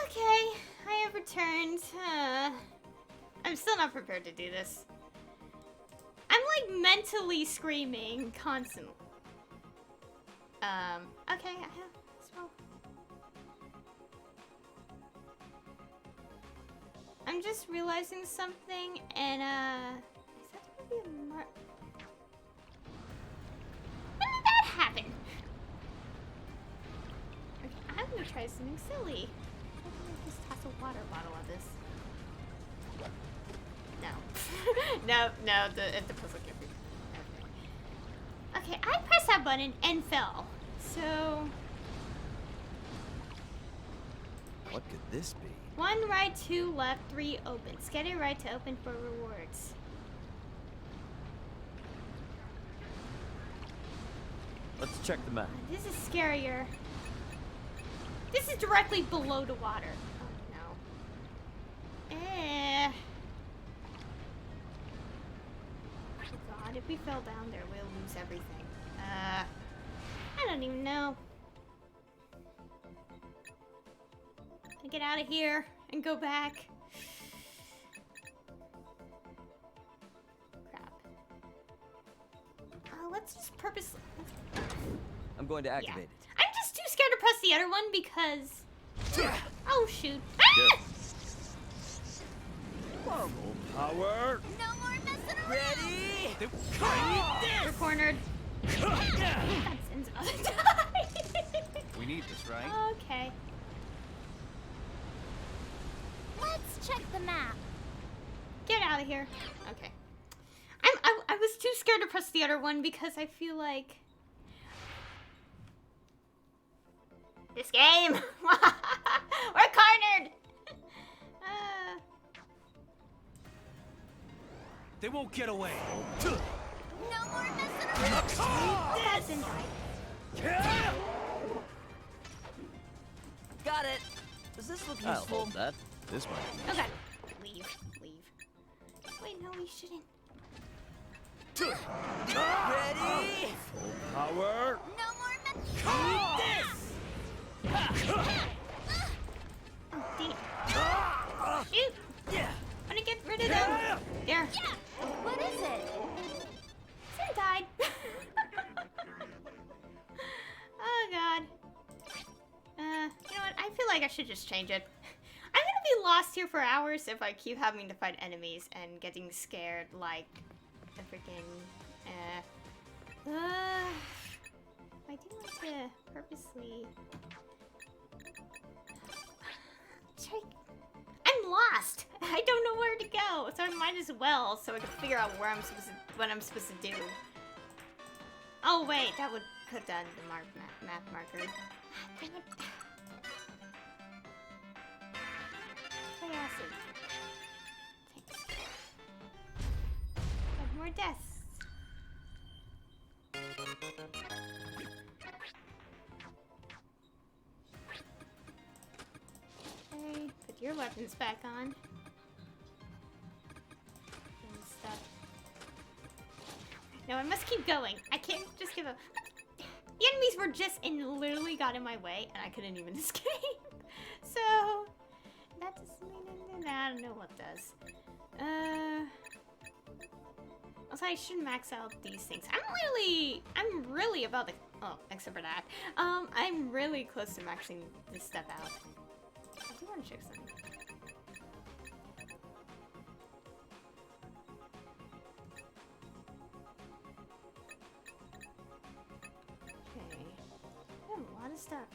Okay, I have returned. I'm still not prepared to do this. I'm like mentally screaming constantly. Okay, I have smoke. I'm just realizing something, and is that gonna be a mark? When did that happen? Okay, I'm gonna try something silly. Just toss a water bottle at this. No. no, the puzzle can't be. Okay, I pressed that button and fell. So... What could this be? 1 right, 2 left, 3 opens. Get it right to open for rewards. Let's check the map. This is scarier. This is directly below the water. Oh no. Oh god, if we fell down there, we'll lose everything. I don't even know. I get out of here and go back. Crap. Let's just purposely... I'm going to activate it. I'm just too scared to press the other one because... Oh, shoot. Careful. Whoa. Power. No more They We're cornered. Yeah. That Zin's about to die. We need this, right? Okay. Let's check the map. Get out of here. Okay. I was too scared to press the other one because I feel like this game. We're cornered. They won't get away. No more messing around. That Zin died. Got it. Does this look I'll useful? hold that. This might be. Oh god. Leave. Leave. Wait, no, we shouldn't. Ready? Power. No more messing. Eat this! Oh, damn. Shoot. Yeah. I'm gonna get rid of them. There. Yeah. What is it? Zin died. Oh god. You know what? I feel like I should just change it. I'm gonna be lost here for hours if I keep having to fight enemies and getting scared like the freaking. I do want to purposely. I'm lost. I don't know where to go, so I might as well so I can figure out where I'm supposed to, what I'm supposed to do. Oh wait, that would put down the map marker. Dang it. Play acid. Thanks. Have more deaths. Okay, put your weapons back on. And stuff. No, I must keep going. I can't just give up. The enemies were just and literally got in my way, and I couldn't even escape. So that doesn't mean anything. I don't know what does. Also, I should max out these things. I'm really about to. Oh, except for that. I'm really close to maxing this stuff out. I do want to check something. Okay. I have a lot of stuff.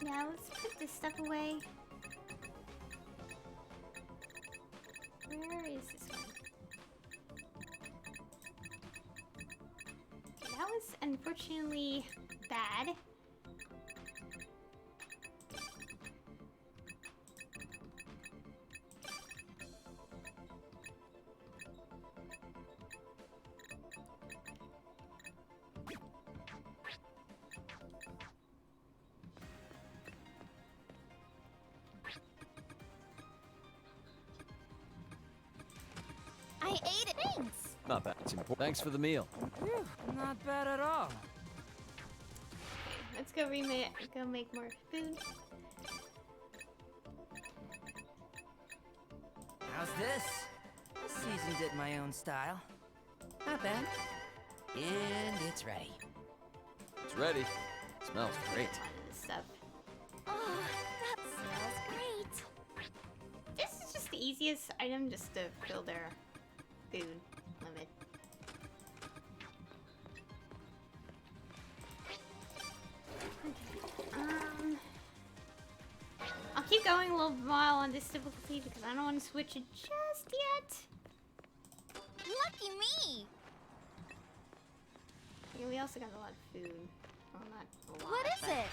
Now let's put this stuff away. Where is this one? That was unfortunately bad. I ate it. Thanks. Not bad. It's important. Thanks for the meal. Whew, not bad at all. Let's go make more food. How's this? I seasoned it my own style. Not bad. And it's ready. It's ready. Smells great. A lot of this stuff. Oh, that smells great. This is just the easiest item just to fill their food limit. Okay. I'll keep going a little while on this difficulty because I don't want to switch it just yet. Lucky me. Yeah, we also got a lot of food. Well, not a lot. What is but it?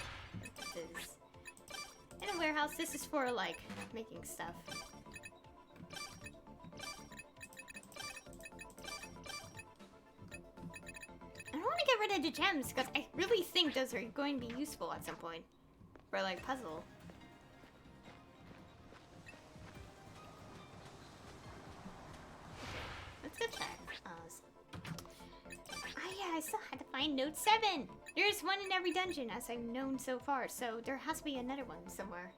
This is in a warehouse. This is for like making stuff. I don't want to get rid of the gems because I really think those are going to be useful at some point for like puzzle. Let's go check. Oh yeah, I still had to find note 7. There's one in every dungeon as I've known so far, so there has to be another one somewhere.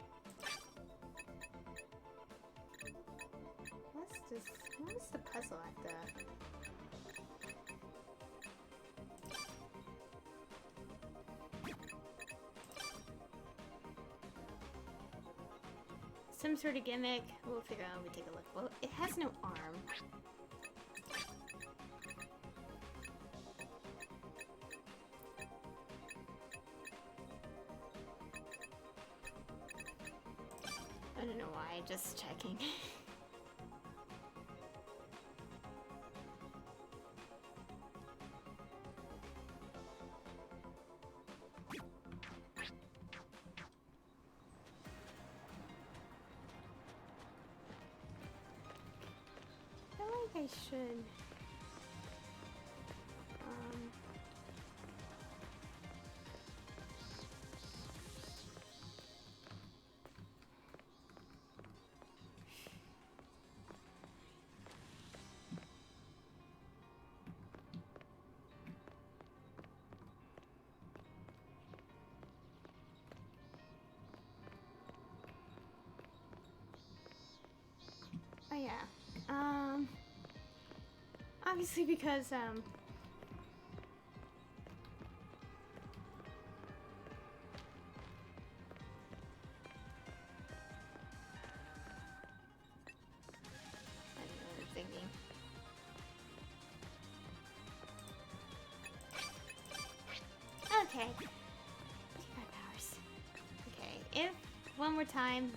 What's this? What is the puzzle at the? some sort of gimmick. We'll figure out when we take a look. Well, it has no arm. I don't know why, just checking. I should. Oh yeah. Obviously because, I don't know what I'm thinking. Okay. 55 hours. Okay, if one more time,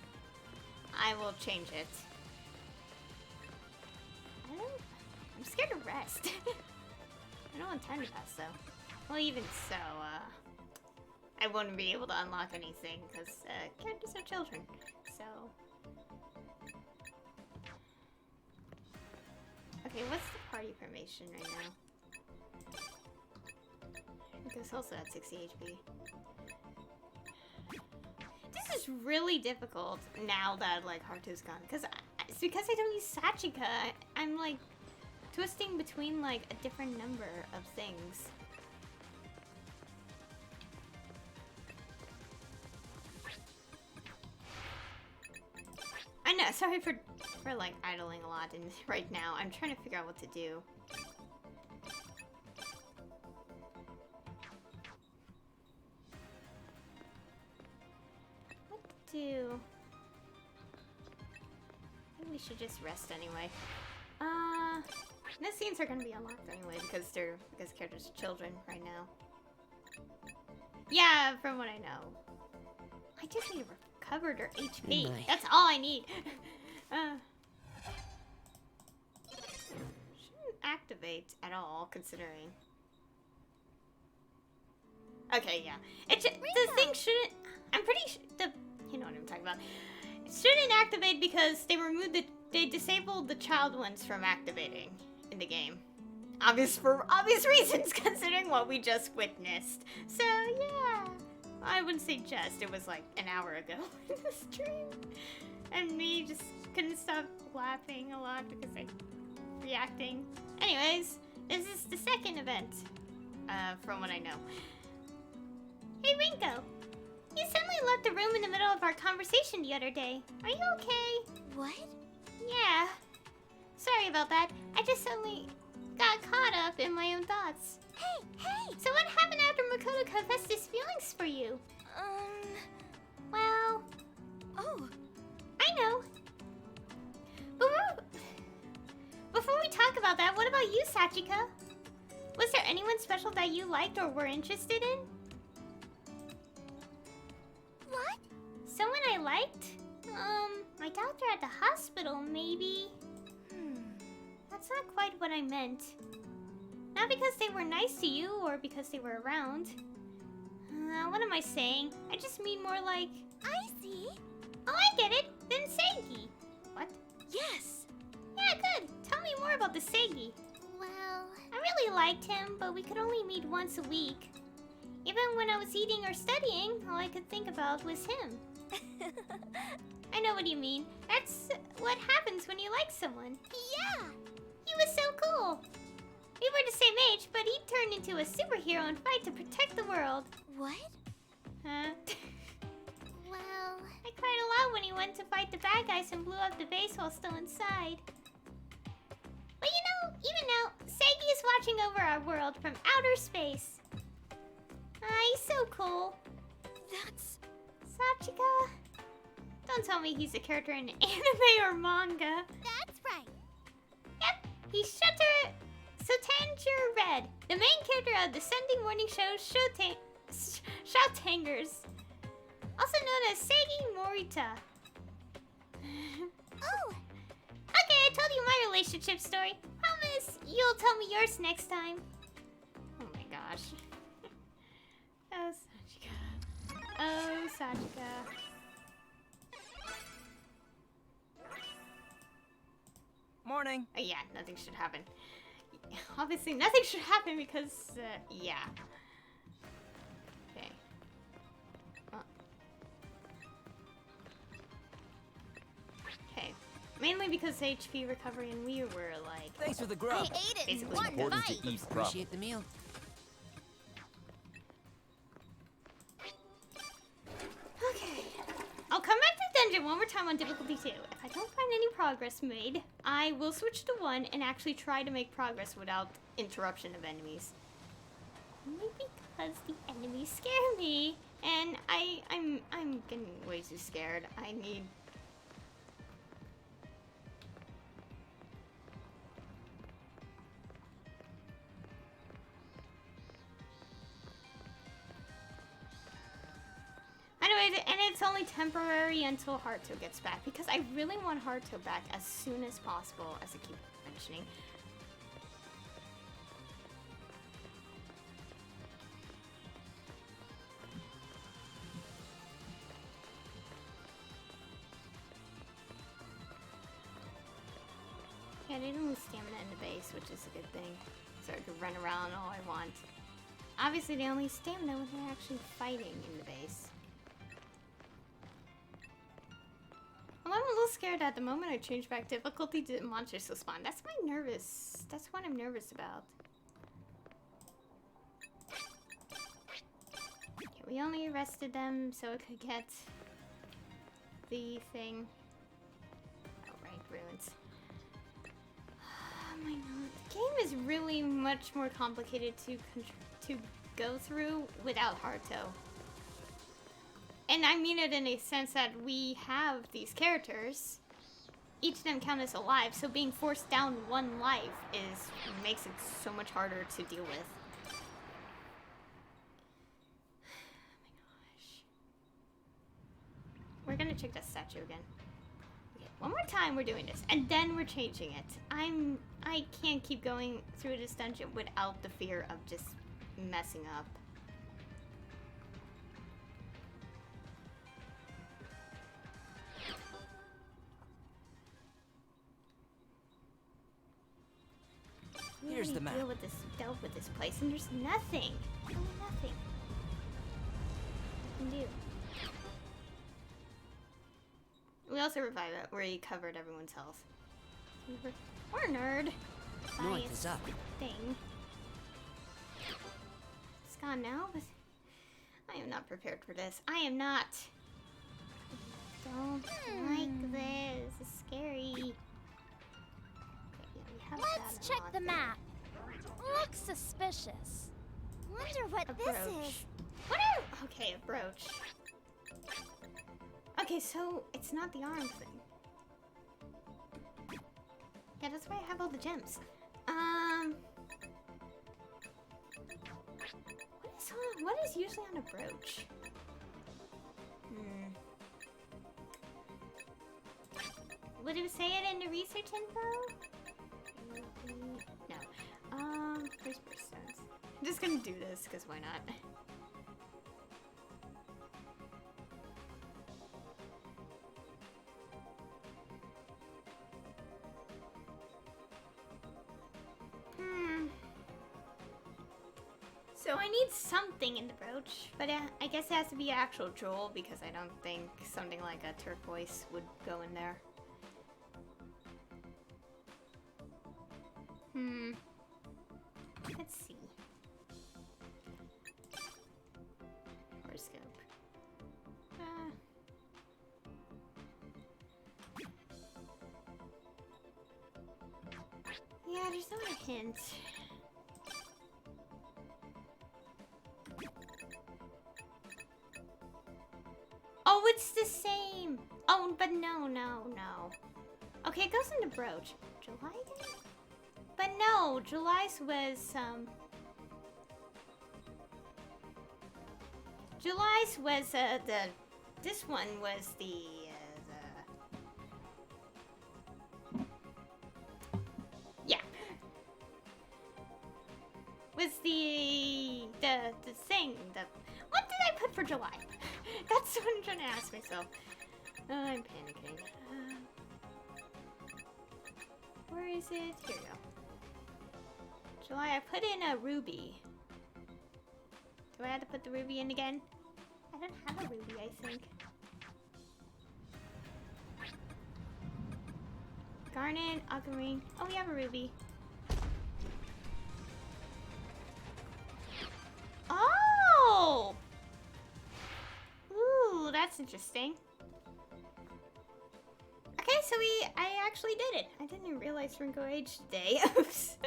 I will change it. I'm scared to rest. I don't intend to rest though. Well, even so, I wouldn't be able to unlock anything because characters are children. So, okay, what's the party formation right now? This also at 60 HP. This is really difficult now that like Haruto's gone, because it's because I don't use Sachika. I'm like twisting between like a different number of things. I know, sorry for like idling a lot and right now. I'm trying to figure out what to do. What to do? I think we should just rest anyway. These scenes are gonna be unlocked anyway because characters are children right now. Yeah, from what I know. I just need recovered or HP. That's all I need. Shouldn't activate at all, considering. Okay, yeah. The thing shouldn't. I'm pretty sure you know what I'm talking about. It shouldn't activate because they disabled the child ones from activating in the game. For obvious reasons, considering what we just witnessed. So, yeah. I wouldn't say just, it was like an hour ago in the stream. And me just couldn't stop laughing a lot because I'm reacting. Anyways, this is the second event, from what I know. Hey, Rinko. You suddenly left the room in the middle of our conversation the other day. Are you okay? What? Yeah. Sorry about that. I just suddenly got caught up in my own thoughts. Hey! So what happened after Makoto confessed his feelings for you? Well... Oh. I know. Before we talk about that, what about you, Sachika? Was there anyone special that you liked or were interested in? What? Someone I liked? My doctor at the hospital, maybe. That's not quite what I meant. Not because they were nice to you or because they were around. What am I saying? I just mean more like... I see. Oh, I get it. Then Zanki. What? Yes. Yeah, good. Tell me more about the Seigi. Well... I really liked him, but we could only meet once a week. Even when I was eating or studying, all I could think about was him. I know what you mean. That's what happens when you like someone. Yeah. He was so cool. We were the same age, but he turned into a superhero and fight to protect the world. What? Huh? Well... I cried a lot when he went to fight the bad guys and blew up the base while still inside. But you know, even now, Seigi is watching over our world from outer space. He's so cool. That's... Sachika, Don't tell me he's a character in anime or manga. That's right. Yep, he's Sotanger Red, the main character of the Sunday morning show Shoutangers, also known as Seigi Morita. Oh, Okay, I told you my relationship story. Promise you'll tell me yours next time. Oh my gosh. Oh, Sachika. Oh, Sachika. Morning. Oh yeah, nothing should happen. Obviously, nothing should happen because, yeah. Okay. Okay. Mainly because HP recovery and we were like... Thanks for the I grub. ate it in Basically one important bite. to eat properly. Appreciate the meal. Okay. I'll come back to the dungeon one more time on difficulty 2. If I don't find any progress made, I will switch to 1 and actually try to make progress without interruption of enemies. Only because the enemies scare me. And I'm getting way too scared. I need... Anyway, and it's only temporary until Haruto gets back, because I really want Haruto back as soon as possible, as I keep mentioning. Yeah, they don't lose stamina in the base, which is a good thing. So I can run around all I want. Obviously, they only stamina when they're actually fighting in the base. Well, I'm a little scared at the moment I change back difficulty to monsters will spawn. That's what I'm nervous about. Okay, we only arrested them so I could get the thing. Oh, right, ruins. Oh my god. The game is really much more complicated to go through without Haruto. And I mean it in a sense that we have these characters. Each of them count as alive, so being forced down one life makes it so much harder to deal with. Oh my gosh. We're gonna check that statue again. Okay, one more time we're doing this, and then we're changing it. I can't keep going through this dungeon without the fear of just messing up. We Here's the already map. dealt with this place, and there's nothing. Really nothing. I can do. We also revived it, where he covered everyone's health. We're a nerd. Noise is up. Thing. It's gone now, but I am not prepared for this. I am not. I don't like this. It's scary. Okay, yeah, we have Let's that check unlocked the there. map. Looks suspicious. Wonder what A this brooch. is. Okay, a brooch. Okay, so it's not the arm thing. Yeah, that's why I have all the gems. What is usually on a brooch? Would it say it in the research info? No. Where's birthstones? I'm just gonna do this, because why not? So I need something in the brooch, but I guess it has to be actual jewel because I don't think something like a turquoise would go in there. Let's see. Horoscope. Yeah, there's not a hint. Oh, it's the same! Oh, but no. Okay, it goes into brooch. July again? But no, July's was, July's was, this one was yeah. Was the thing, what did I put for July? That's what I'm trying to ask myself. I'm panicking. Where is it? Here we go. July, I put in a ruby. Do I have to put the ruby in again? I don't have a ruby, I think. Garnet, aquamarine. Oh, we have a ruby. Oh! Ooh, that's interesting. Okay, so I actually did it. I didn't realize Ringo aged today. Oops.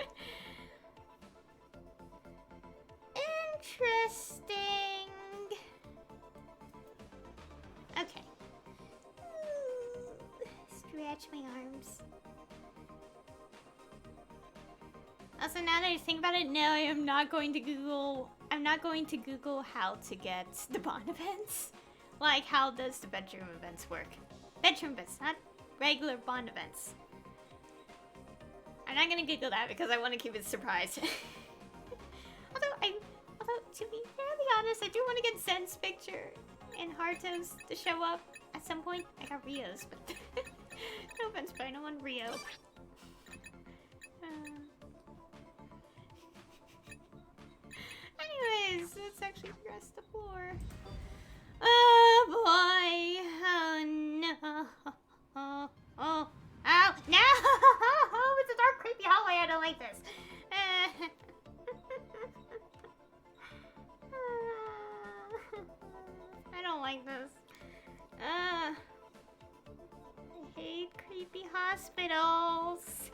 Interesting. Okay. Stretch my arms. Also, now that I think about it, no, I am not going to Google. I'm not going to Google how to get the bond events. Like, how does the bedroom events work? Bedroom events, not regular bond events. I'm not gonna Google that because I want to keep it a surprise. Although, to be fairly honest, I do want to get Zen's picture and Harto's to show up at some point. I got Rio's, but no offense, but I don't want Rio. Anyways, let's actually dress the floor. Oh boy! Oh no! Oh! Ow! No! It's a dark, creepy hallway. I don't like this. I don't like this. I hate creepy hospitals.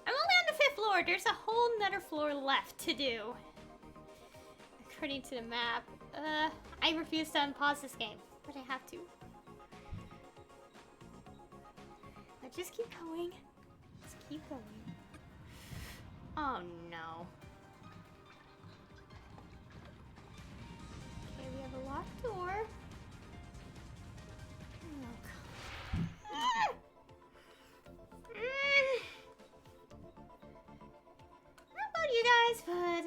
I'm only on the 5th floor. There's a whole nother floor left to do. According to the map. I refuse to unpause this game, but I have to. But just keep going. Just keep going. Oh no. Okay, we have a locked door. Oh god. I don't know about you guys, but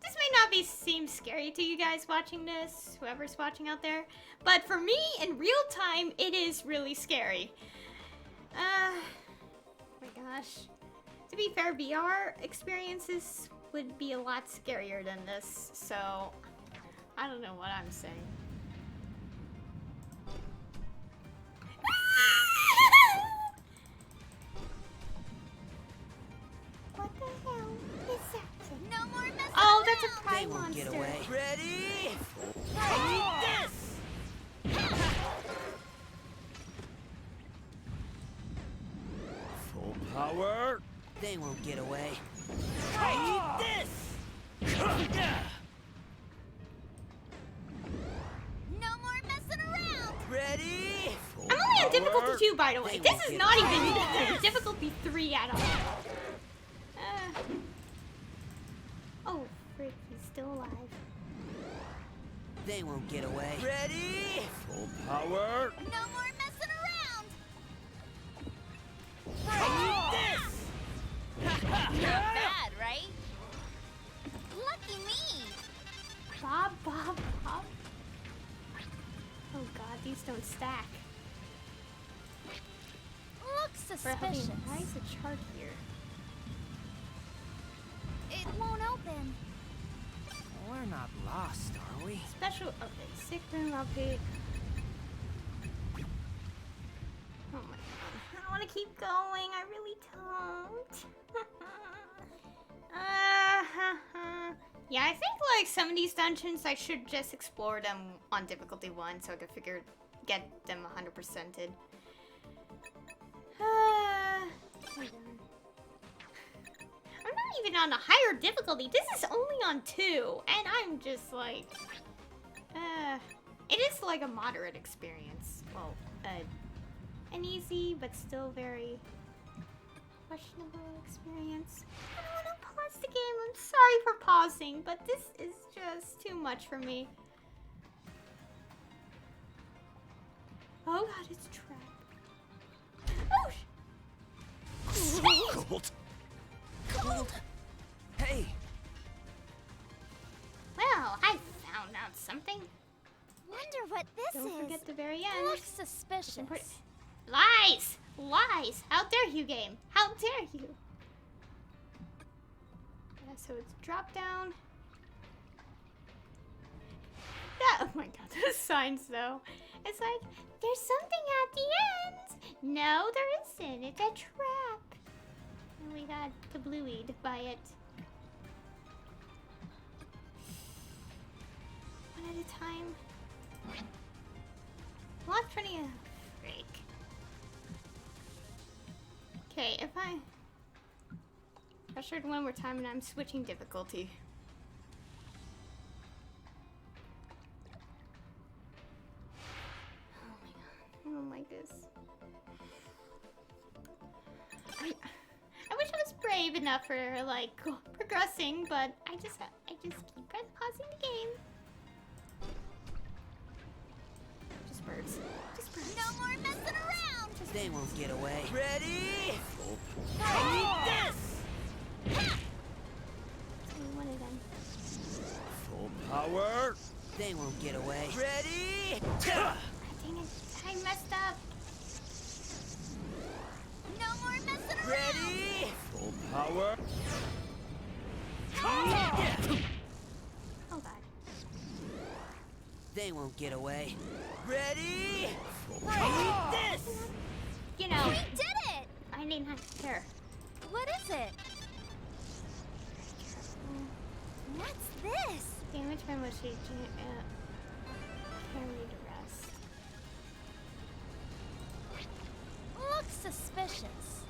this may not seem scary to you guys watching this, whoever's watching out there. But for me, in real time, it is really scary. Oh my gosh. To be fair, VR experiences would be a lot scarier than this, so I don't know what I'm saying. What the hell is that? No more messing Oh, that's a around. pride They won't monster. get away. Ready? Ah! Eat this! Full power. They won't get away. Eat this! No more messing around. Ready? Full I'm only on difficulty power. 2, by the way. They This won't is get not away. even difficulty 3 at all. Oh, frick, he's still alive. They won't get away. Ready? Full power. No more messing around. Eat this! Not bad, right? Lucky me. Bob. Oh god, these don't stack. Looks We're having, suspicious. why is a chart here? It won't open. We're not lost, are we? Special update. Sick room update. Oh my god. I don't want to keep going. I really don't. Yeah, I think like some of these dungeons I should just explore them on difficulty 1 so I could get them 100%ed. I'm not even on a higher difficulty. This is only on 2, and I'm just like, it is like a moderate experience. well, an easy but still very questionable experience. I don't want to pause the game. I'm sorry for pausing, but this is just too much for me. Oh god, it's a trap. Oh! Cold. Cold. Hey, Well, I found out something. Wonder what this Don't is. forget the very It end. looks suspicious. Lies! Lies! How dare you, game? How dare you? Yeah, so it's drop down. Oh my god, those signs though. It's like, there's something at the end! No, there isn't. It's a trap. And we got kablooied by it. One at a time. Lock 20. Freak. Okay, if I pressured one more time and I'm switching difficulty. Oh my god. I don't like this. I wish I was brave enough for like progressing, but I just keep pausing the game. Just birds. Just birds. No more messing around. they won't get away. Ready? One of them. Full power. They won't get away. Ready? Ah, dang it. I messed up. No more messing around. Ready? Full power. Oh god. They won't get away. Ready? Right. You know, We did it. I didn't have to care. What is it? What's this? Damage by much agent. Carried arrest. Looks suspicious.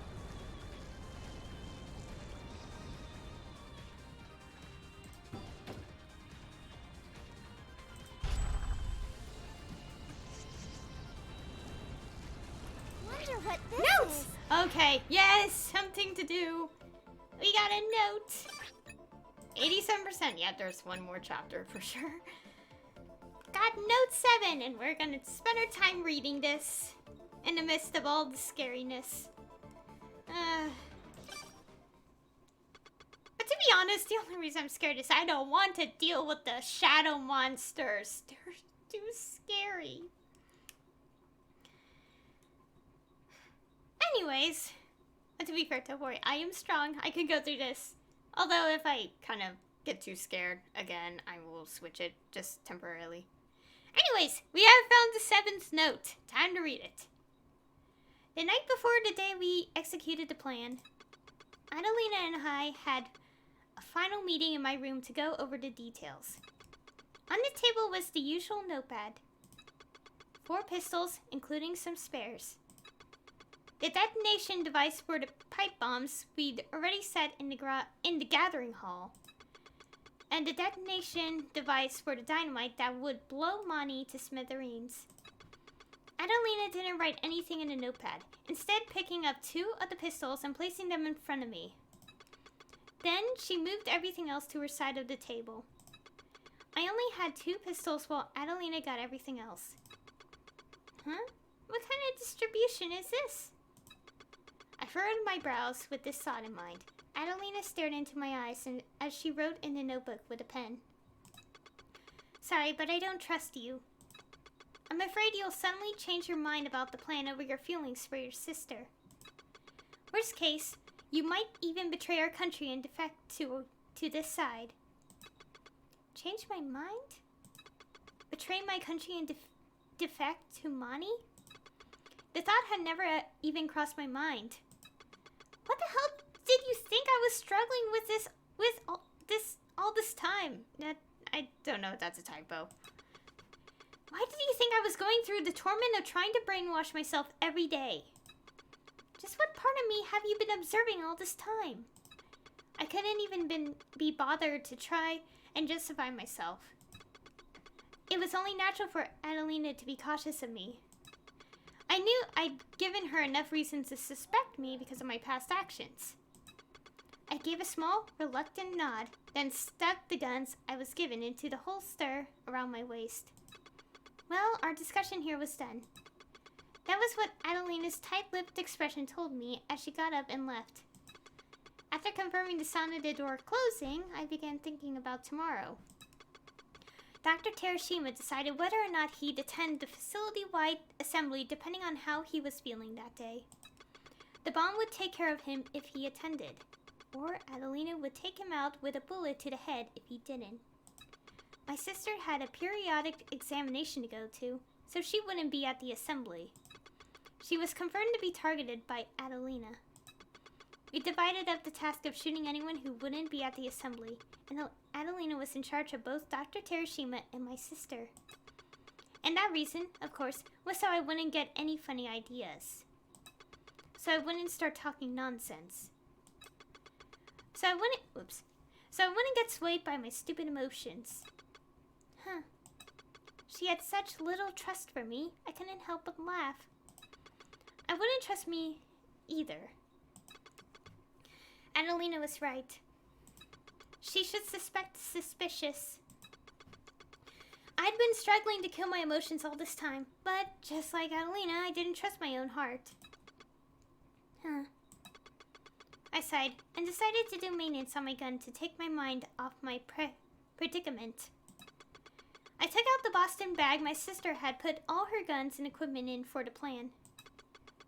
Wonder what this Notes! is. Okay, yes, something to do. We got a note. 87%. Yeah, there's one more chapter for sure. Got note 7, and we're gonna spend our time reading this in the midst of all the scariness. But to be honest, the only reason I'm scared is I don't want to deal with the shadow monsters. They're too scary. Anyways, but to be fair, don't worry, I am strong. I can go through this. Although if I kind of get too scared again, I will switch it just temporarily. Anyways, we have found the 7th note. Time to read it. The night before the day we executed the plan, Adelina and I had a final meeting in my room to go over the details. On the table was the usual notepad. 4 pistols, including some spares. The detonation device for the pipe bombs we'd already set in the gathering hall. And the detonation device for the dynamite that would blow Monty to smithereens. Adelina didn't write anything in the notepad, instead picking up 2 of the pistols and placing them in front of me. Then she moved everything else to her side of the table. I only had 2 pistols while Adelina got everything else. Huh? What kind of distribution is this? I furrowed my brows with this thought in mind. Adelina stared into my eyes as she wrote in the notebook with a pen. Sorry, but I don't trust you. I'm afraid you'll suddenly change your mind about the plan over your feelings for your sister. Worst case, you might even betray our country and defect to this side. Change my mind? Betray my country and defect to Mani? The thought had never even crossed my mind. What the hell did you think I was struggling with all this time? I don't know if that's a typo. Why did you think I was going through the torment of trying to brainwash myself every day? Just what part of me have you been observing all this time? I couldn't even be bothered to try and justify myself. It was only natural for Adelina to be cautious of me. I knew I'd given her enough reasons to suspect me because of my past actions. I gave a small, reluctant nod, then stuck the guns I was given into the holster around my waist. Well, our discussion here was done. That was what Adelina's tight-lipped expression told me as she got up and left. After confirming the sound of the door closing, I began thinking about tomorrow. Dr. Terashima decided whether or not he'd attend the facility-wide assembly depending on how he was feeling that day. The bomb would take care of him if he attended, or Adelina would take him out with a bullet to the head if he didn't. My sister had a periodic examination to go to, so she wouldn't be at the assembly. She was confirmed to be targeted by Adelina. We divided up the task of shooting anyone who wouldn't be at the assembly, and Adelina was in charge of both Dr. Terashima and my sister. And that reason, of course, was so I wouldn't get any funny ideas. So I wouldn't start talking nonsense. So I wouldn't get swayed by my stupid emotions. Huh. She had such little trust for me, I couldn't help but laugh. I wouldn't trust me either. Adelina was right. She should suspect suspicious. I'd been struggling to kill my emotions all this time, but just like Adelina, I didn't trust my own heart. Huh. I sighed and decided to do maintenance on my gun to take my mind off my predicament. I took out the Boston bag my sister had put all her guns and equipment in for the plan.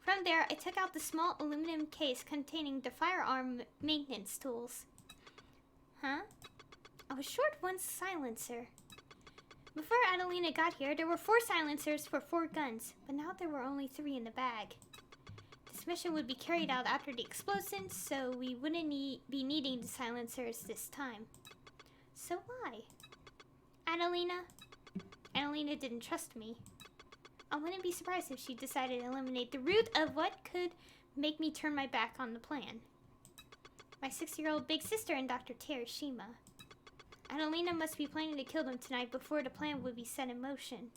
From there, I took out the small aluminum case containing the firearm maintenance tools. Huh? I was short one silencer. Before Adelina got here, there were 4 silencers for 4 guns, but now there were only 3 in the bag. This mission would be carried out after the explosion, so we wouldn't be needing the silencers this time. So why? Adelina didn't trust me. I wouldn't be surprised if she decided to eliminate the root of what could make me turn my back on the plan. My 6-year-old big sister and Dr. Terashima. Adelina must be planning to kill them tonight before the plan would be set in motion.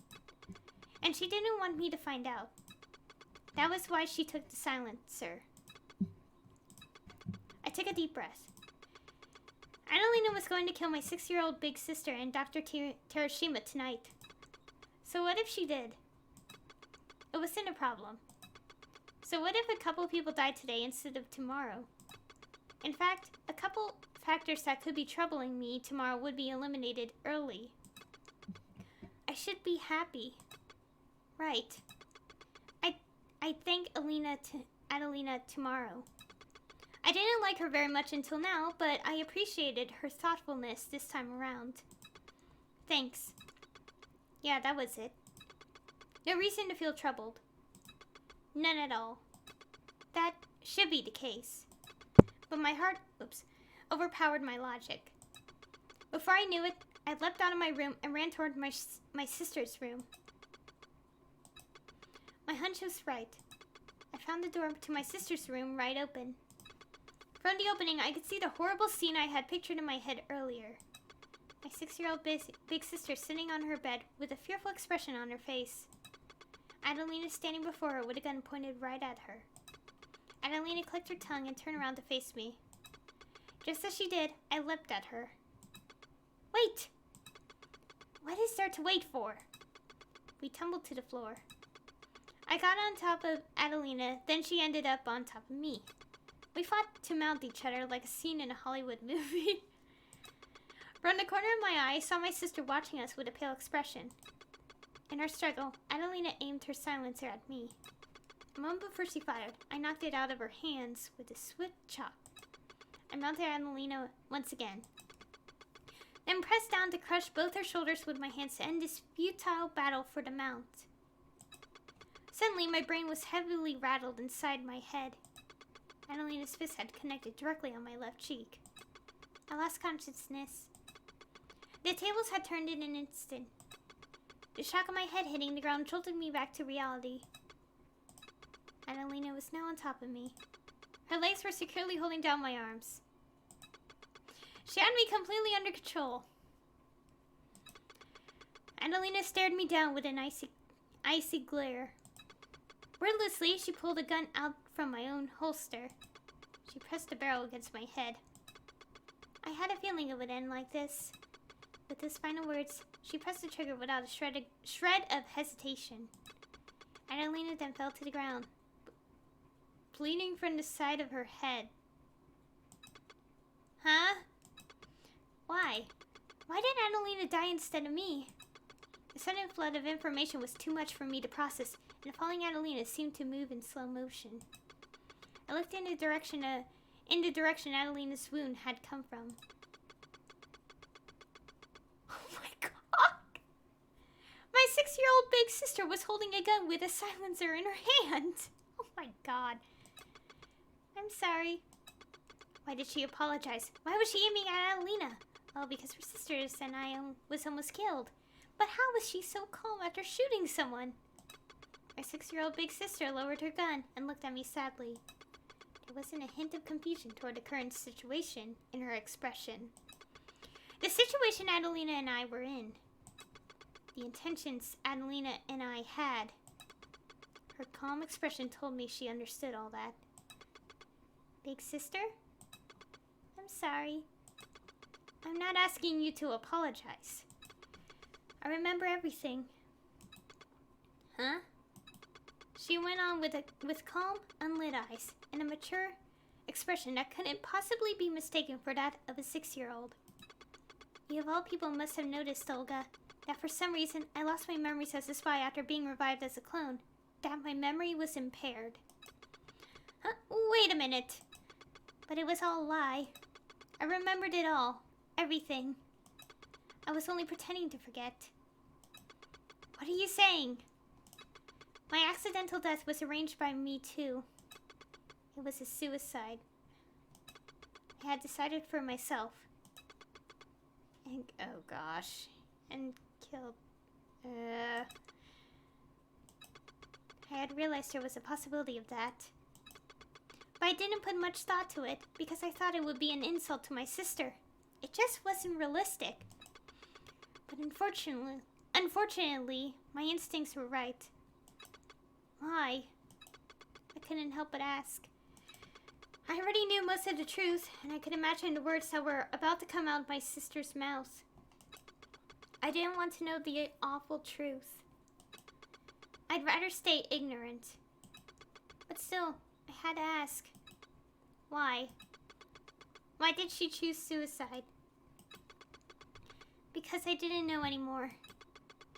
And she didn't want me to find out. That was why she took the silencer. I took a deep breath. Adelina was going to kill my 6-year-old big sister and Dr. Terashima tonight. So what if she did? It wasn't a problem. So what if a couple people died today instead of tomorrow? In fact, a couple factors that could be troubling me tomorrow would be eliminated early. I should be happy. Right. I thank Adelina tomorrow. I didn't like her very much until now, but I appreciated her thoughtfulness this time around. Thanks. Yeah, that was it. No reason to feel troubled. None at all. That should be the case. But my heart, overpowered my logic. Before I knew it, I leapt out of my room and ran toward my sister's room. My hunch was right. I found the door to my sister's room right open. From the opening, I could see the horrible scene I had pictured in my head earlier. My 6-year-old big sister sitting on her bed with a fearful expression on her face. Adelina standing before her with a gun pointed right at her. Adelina clicked her tongue and turned around to face me. Just as she did, I leapt at her. Wait! What is there to wait for? We tumbled to the floor. I got on top of Adelina, then she ended up on top of me. We fought to mount each other like a scene in a Hollywood movie. From the corner of my eye, I saw my sister watching us with a pale expression. In our struggle, Adelina aimed her silencer at me. A moment before she fired, I knocked it out of her hands with a swift chop. I mounted Adelina once again, then pressed down to crush both her shoulders with my hands to end this futile battle for the mount. Suddenly, my brain was heavily rattled inside my head. Adelina's fist had connected directly on my left cheek. I lost consciousness. The tables had turned in an instant. The shock of my head hitting the ground jolted me back to reality. Adelina was now on top of me. Her legs were securely holding down my arms. She had me completely under control. Adelina stared me down with an icy glare. Wordlessly, she pulled a gun out from my own holster. She pressed the barrel against my head. I had a feeling it would end like this. With those final words, she pressed the trigger without a shred of hesitation. Adelina then fell to the ground, bleeding from the side of her head. Huh? Why? Why did Adelina die instead of me? The sudden flood of information was too much for me to process, and the falling Adelina seemed to move in slow motion. I looked in the direction Adelina's wound had come from. Oh my god! My 6-year-old big sister was holding a gun with a silencer in her hand. Oh my god. I'm sorry. Why did she apologize? Why was she aiming at Adelina? Well, because her sisters and I was almost killed. But how was she so calm after shooting someone? My 6-year-old big sister lowered her gun and looked at me sadly. There wasn't a hint of confusion toward the current situation in her expression. The situation Adelina and I were in. The intentions Adelina and I had. Her calm expression told me she understood all that. Big sister? I'm sorry. I'm not asking you to apologize. I remember everything. Huh? She went on with calm, unlit eyes and a mature expression that couldn't possibly be mistaken for that of a 6-year-old. You of all people must have noticed, Olga, that for some reason I lost my memories as a spy after being revived as a clone. That my memory was impaired. Huh? Wait a minute. But it was all a lie. I remembered it all. Everything. I was only pretending to forget. What are you saying? My accidental death was arranged by me too. It was a suicide. I had decided for myself. And, oh gosh. And killed... I had realized there was a possibility of that. But I didn't put much thought to it because I thought it would be an insult to my sister. It just wasn't realistic. But unfortunately, my instincts were right. Why? I couldn't help but ask. I already knew most of the truth, and I could imagine the words that were about to come out of my sister's mouth. I didn't want to know the awful truth. I'd rather stay ignorant. But still, I had to ask. Why? Why did she choose suicide? Because I didn't know anymore.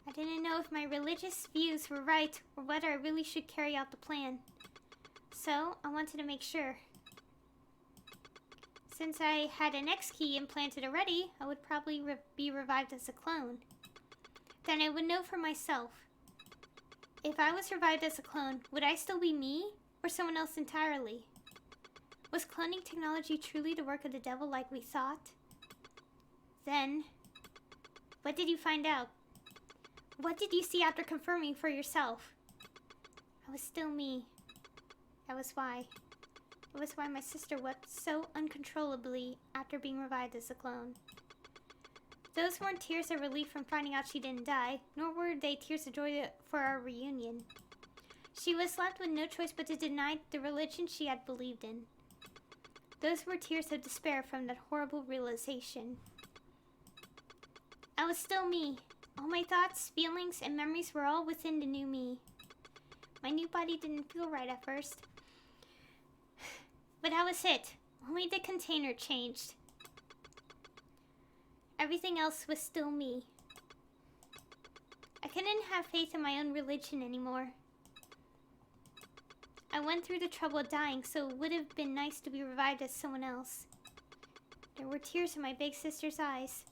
I didn't know if my religious views were right or whether I really should carry out the plan. So, I wanted to make sure. Since I had an X key implanted already, I would probably be revived as a clone. Then I would know for myself. If I was revived as a clone, would I still be me or someone else entirely? Was cloning technology truly the work of the devil like we thought? Then, what did you find out? What did you see after confirming for yourself? I was still me. That was why. It was why my sister wept so uncontrollably after being revived as a clone. Those weren't tears of relief from finding out she didn't die, nor were they tears of joy for our reunion. She was left with no choice but to deny the religion she had believed in. Those were tears of despair from that horrible realization. I was still me. All my thoughts, feelings, and memories were all within the new me. My new body didn't feel right at first. But that was it. Only the container changed. Everything else was still me. I couldn't have faith in my own religion anymore. I went through the trouble of dying, so it would have been nice to be revived as someone else. There were tears in my big sister's eyes.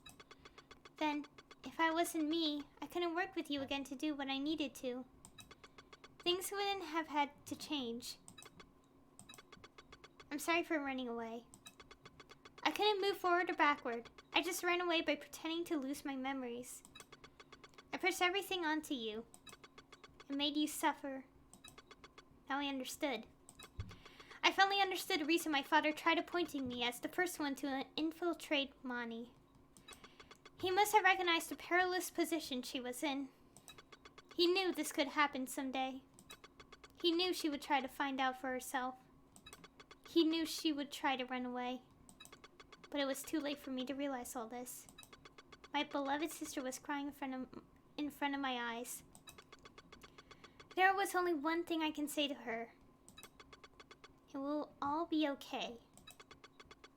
Then, if I wasn't me, I couldn't work with you again to do what I needed to. Things wouldn't have had to change. I'm sorry for running away. I couldn't move forward or backward. I just ran away by pretending to lose my memories. I pushed everything onto you. It made you suffer. Now I understood. I finally understood the reason my father tried appointing me as the first one to infiltrate Mani. He must have recognized the perilous position she was in. He knew this could happen someday. He knew she would try to find out for herself. He knew she would try to run away. But it was too late for me to realize all this. My beloved sister was crying in front of my eyes. There was only one thing I can say to her. It will all be okay.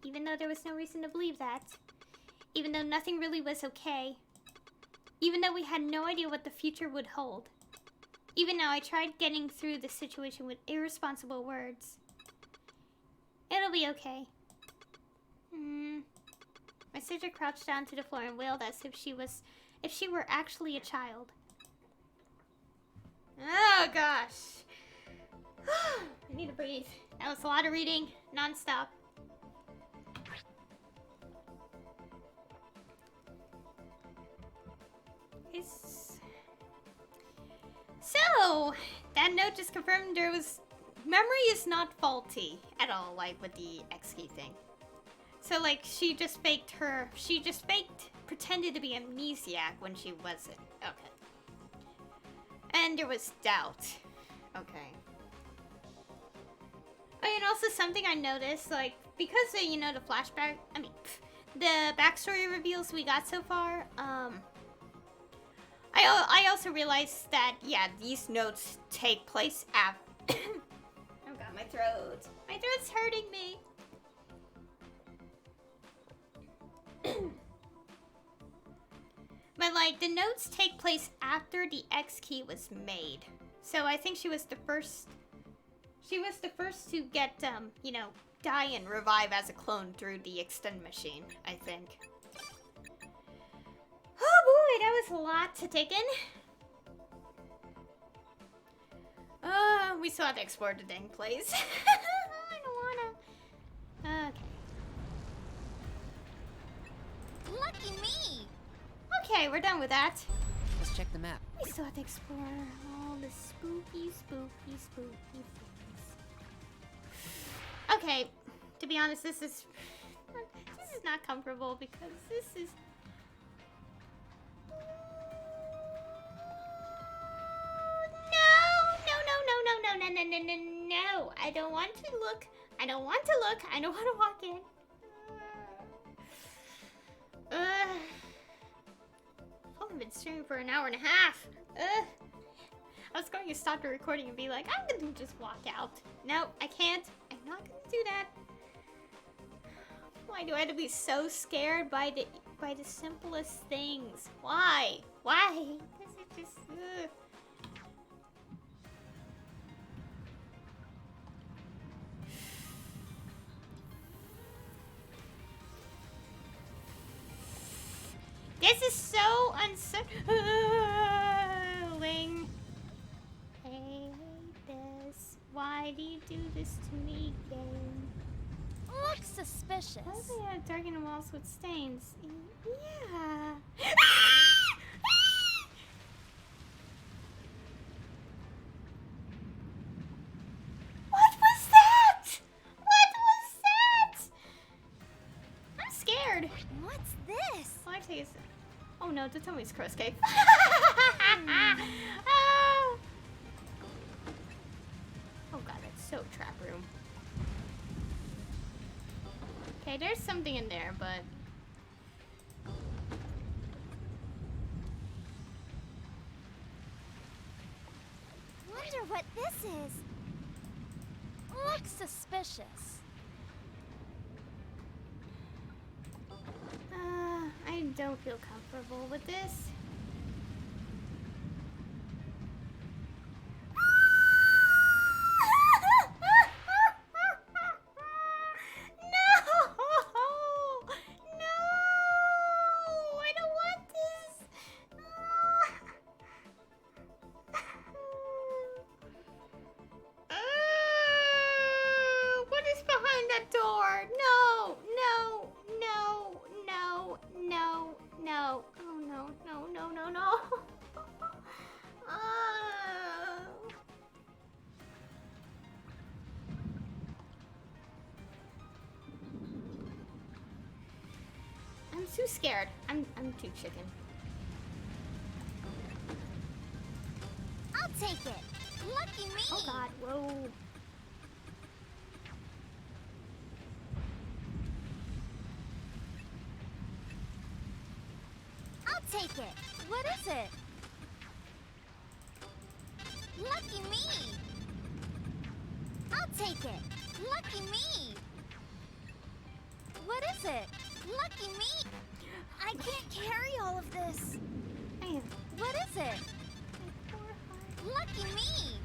Even though there was no reason to believe that. Even though nothing really was okay. Even though we had no idea what the future would hold. Even now I tried getting through the situation with irresponsible words. It'll be okay. My sister crouched down to the floor and wailed as if she were actually a child. Oh gosh. I need to breathe. That was a lot of reading, non-stop. So, that note just confirmed memory is not faulty at all, like with the X key thing. So, like, she just pretended to be amnesiac when she wasn't. Okay. And there was doubt. Okay. Oh, and also something I noticed, like, because of, the backstory reveals we got so far, I also realized that, yeah, these notes take place after... Oh god, my throat. My throat's hurting me. But, like, the notes take place after the X key was made. So I think she was the first to get, die and revive as a clone through the extend machine, I think. Oh boy, that was a lot to take in. We still have to explore the dang place. I don't wanna. Okay. Lucky me! Okay, we're done with that. Let's check the map. We still have to explore all the spooky things. Okay, to be honest, this is not comfortable because this is... No, I don't want to look. I don't want to walk in. I've only been streaming for an hour and a half. I was going to stop the recording and be like, I'm going to just walk out. No, I can't. I'm not going to do that. Why do I have to be so scared by the simplest things? Why? Because it just... This is so unsettling. I hate this. Why do you do this to me, game? Looks suspicious. Why do they have darkened walls with stains? Yeah. What was that? I'm scared. What's this? All I take is... Oh no, don't tell me it's Crow's Cave. Oh god, that's so trap room. Okay, there's something in there, but... Wonder what this is. Looks suspicious. I don't feel comfortable with this. I'm too scared. I'm too chicken. I'll take it. Lucky me! Oh god, whoa. I'll take it. What is it? Lucky me! I'll take it. Lucky me! What is it? Lucky me! I can't carry all of this. Man, What is it? my poor heart. Lucky me!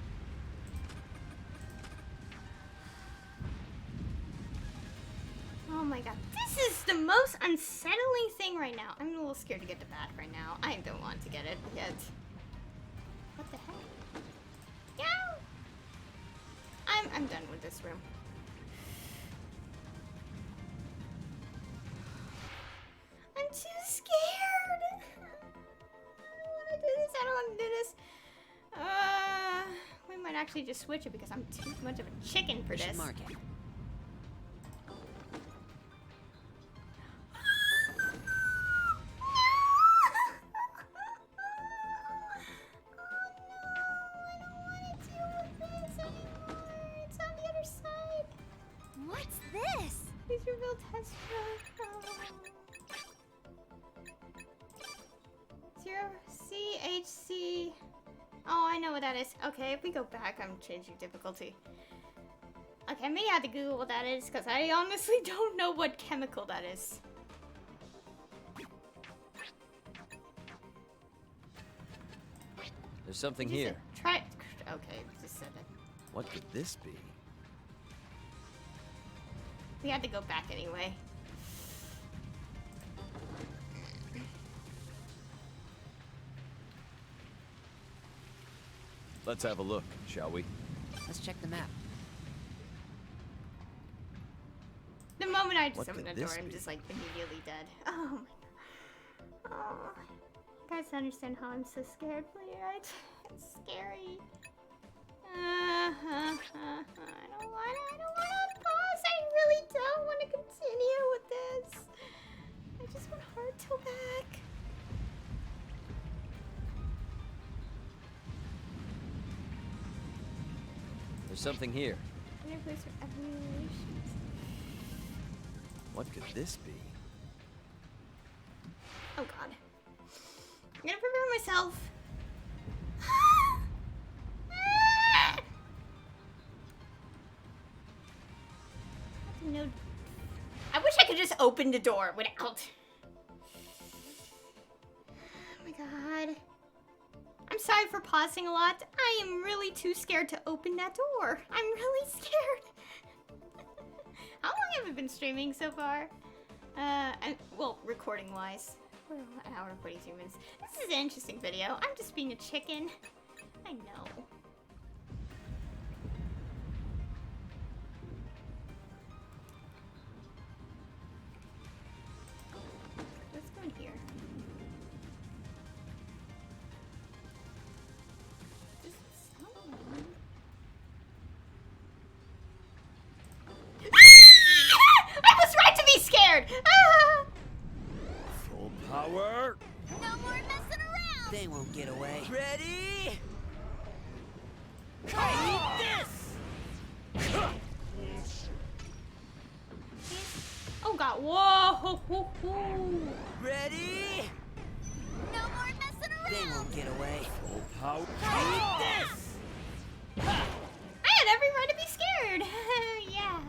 Oh my god, this is the most unsettling thing right now. I'm a little scared to get the bat right now. I don't want to get it yet. What the heck? Yeah! I'm done with this room. I'm too scared! I don't want to do this, I don't want to do this. We might actually just switch it because I'm too much of a chicken for We should this. mark it. What's this? Please reveal test Zero CHC. Oh, I know what that is. Okay, if we go back, I'm changing difficulty. Okay, I may have to Google what that is because I honestly don't know what chemical that is. There's something Did you here. say- Try. Okay, just said it. What could this be? We had to go back anyway. Let's have a look, shall we? Let's check the map. The moment I just What opened could the door, this I'm be? just like immediately dead. Oh my god. Oh. You guys understand how I'm so scared, please, right? It's scary. I don't want to pause. I really don't want to continue with this. I just want Haruto back. There's something here. Interface for evaluations. What could this be? Oh god. I'm gonna prepare myself. No. I wish I could just open the door without. Oh my god. I'm sorry for pausing a lot. I am really too scared to open that door. I'm really scared. How long have I been streaming so far? Well, recording wise. We're an hour and 42 minutes. This is an interesting video. I'm just being a chicken. I know. Let's go in here. This is someone. I was right to be scared! Ah! Full power. No more messing around! They won't get away. Ready? Oh god, whoa! Ho, ho, ho. Ready? No more messing They around! won't get away. Full power. I had every right to be scared! Yeah.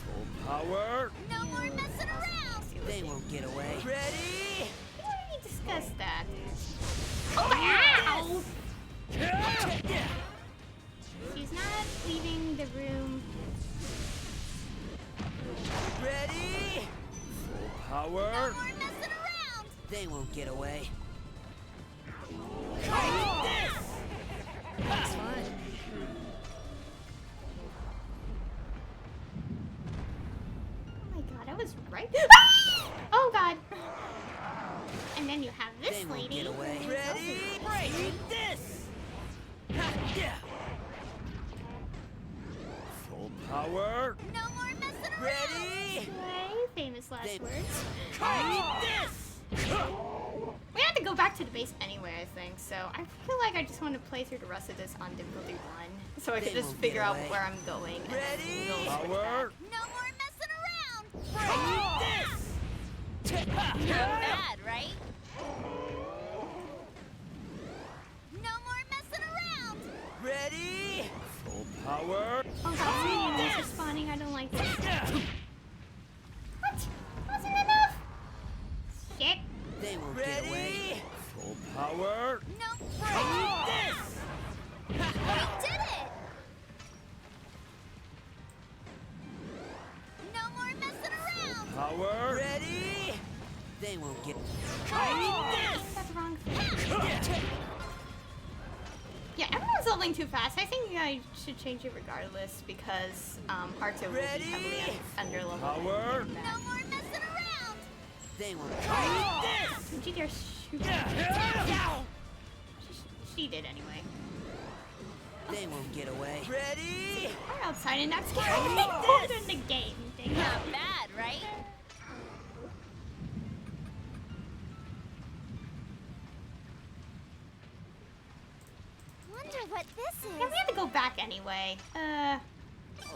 Full power. No more messing around! They won't get away. Ready? We already discussed that. Oh, ow! She's not leaving the room. Ready? Full power. No more messing around! They won't get away. That's fun. Oh my god, I was right. Oh god. And then you have this They won't lady. get away. who's also Ready? very scary. This! Yeah. Full power. No more messing around! Ready? Way famous last They- words. This! We have to go back to the base anyway, I think. So I feel like I just want to play through the rest of this on difficulty 1, so I can They just won't figure get out away. where I'm going. And Ready? we'll switch Power. No more messing around! This! Not bad, right? No more messing around! Ready? Full power. back. Oh, that's the enemies are spawning. I don't like this. What? Wasn't enough? Shit. They won't get away. Ready? Full power. No, This! we did it! No more messing around! Power. Ready? They won't get. That's wrong thing. Yeah, everyone's leveling too fast. I think I should change it regardless because Harto will be Ready? heavily under leveled. Power. No more messing around! They won't. Don't you dare shoot. She did anyway. They won't get away. Ready? We're outside and that's scaring me more than the game. Dang it. Not bad, right? Wonder what this Yeah, is. we have to go back anyway.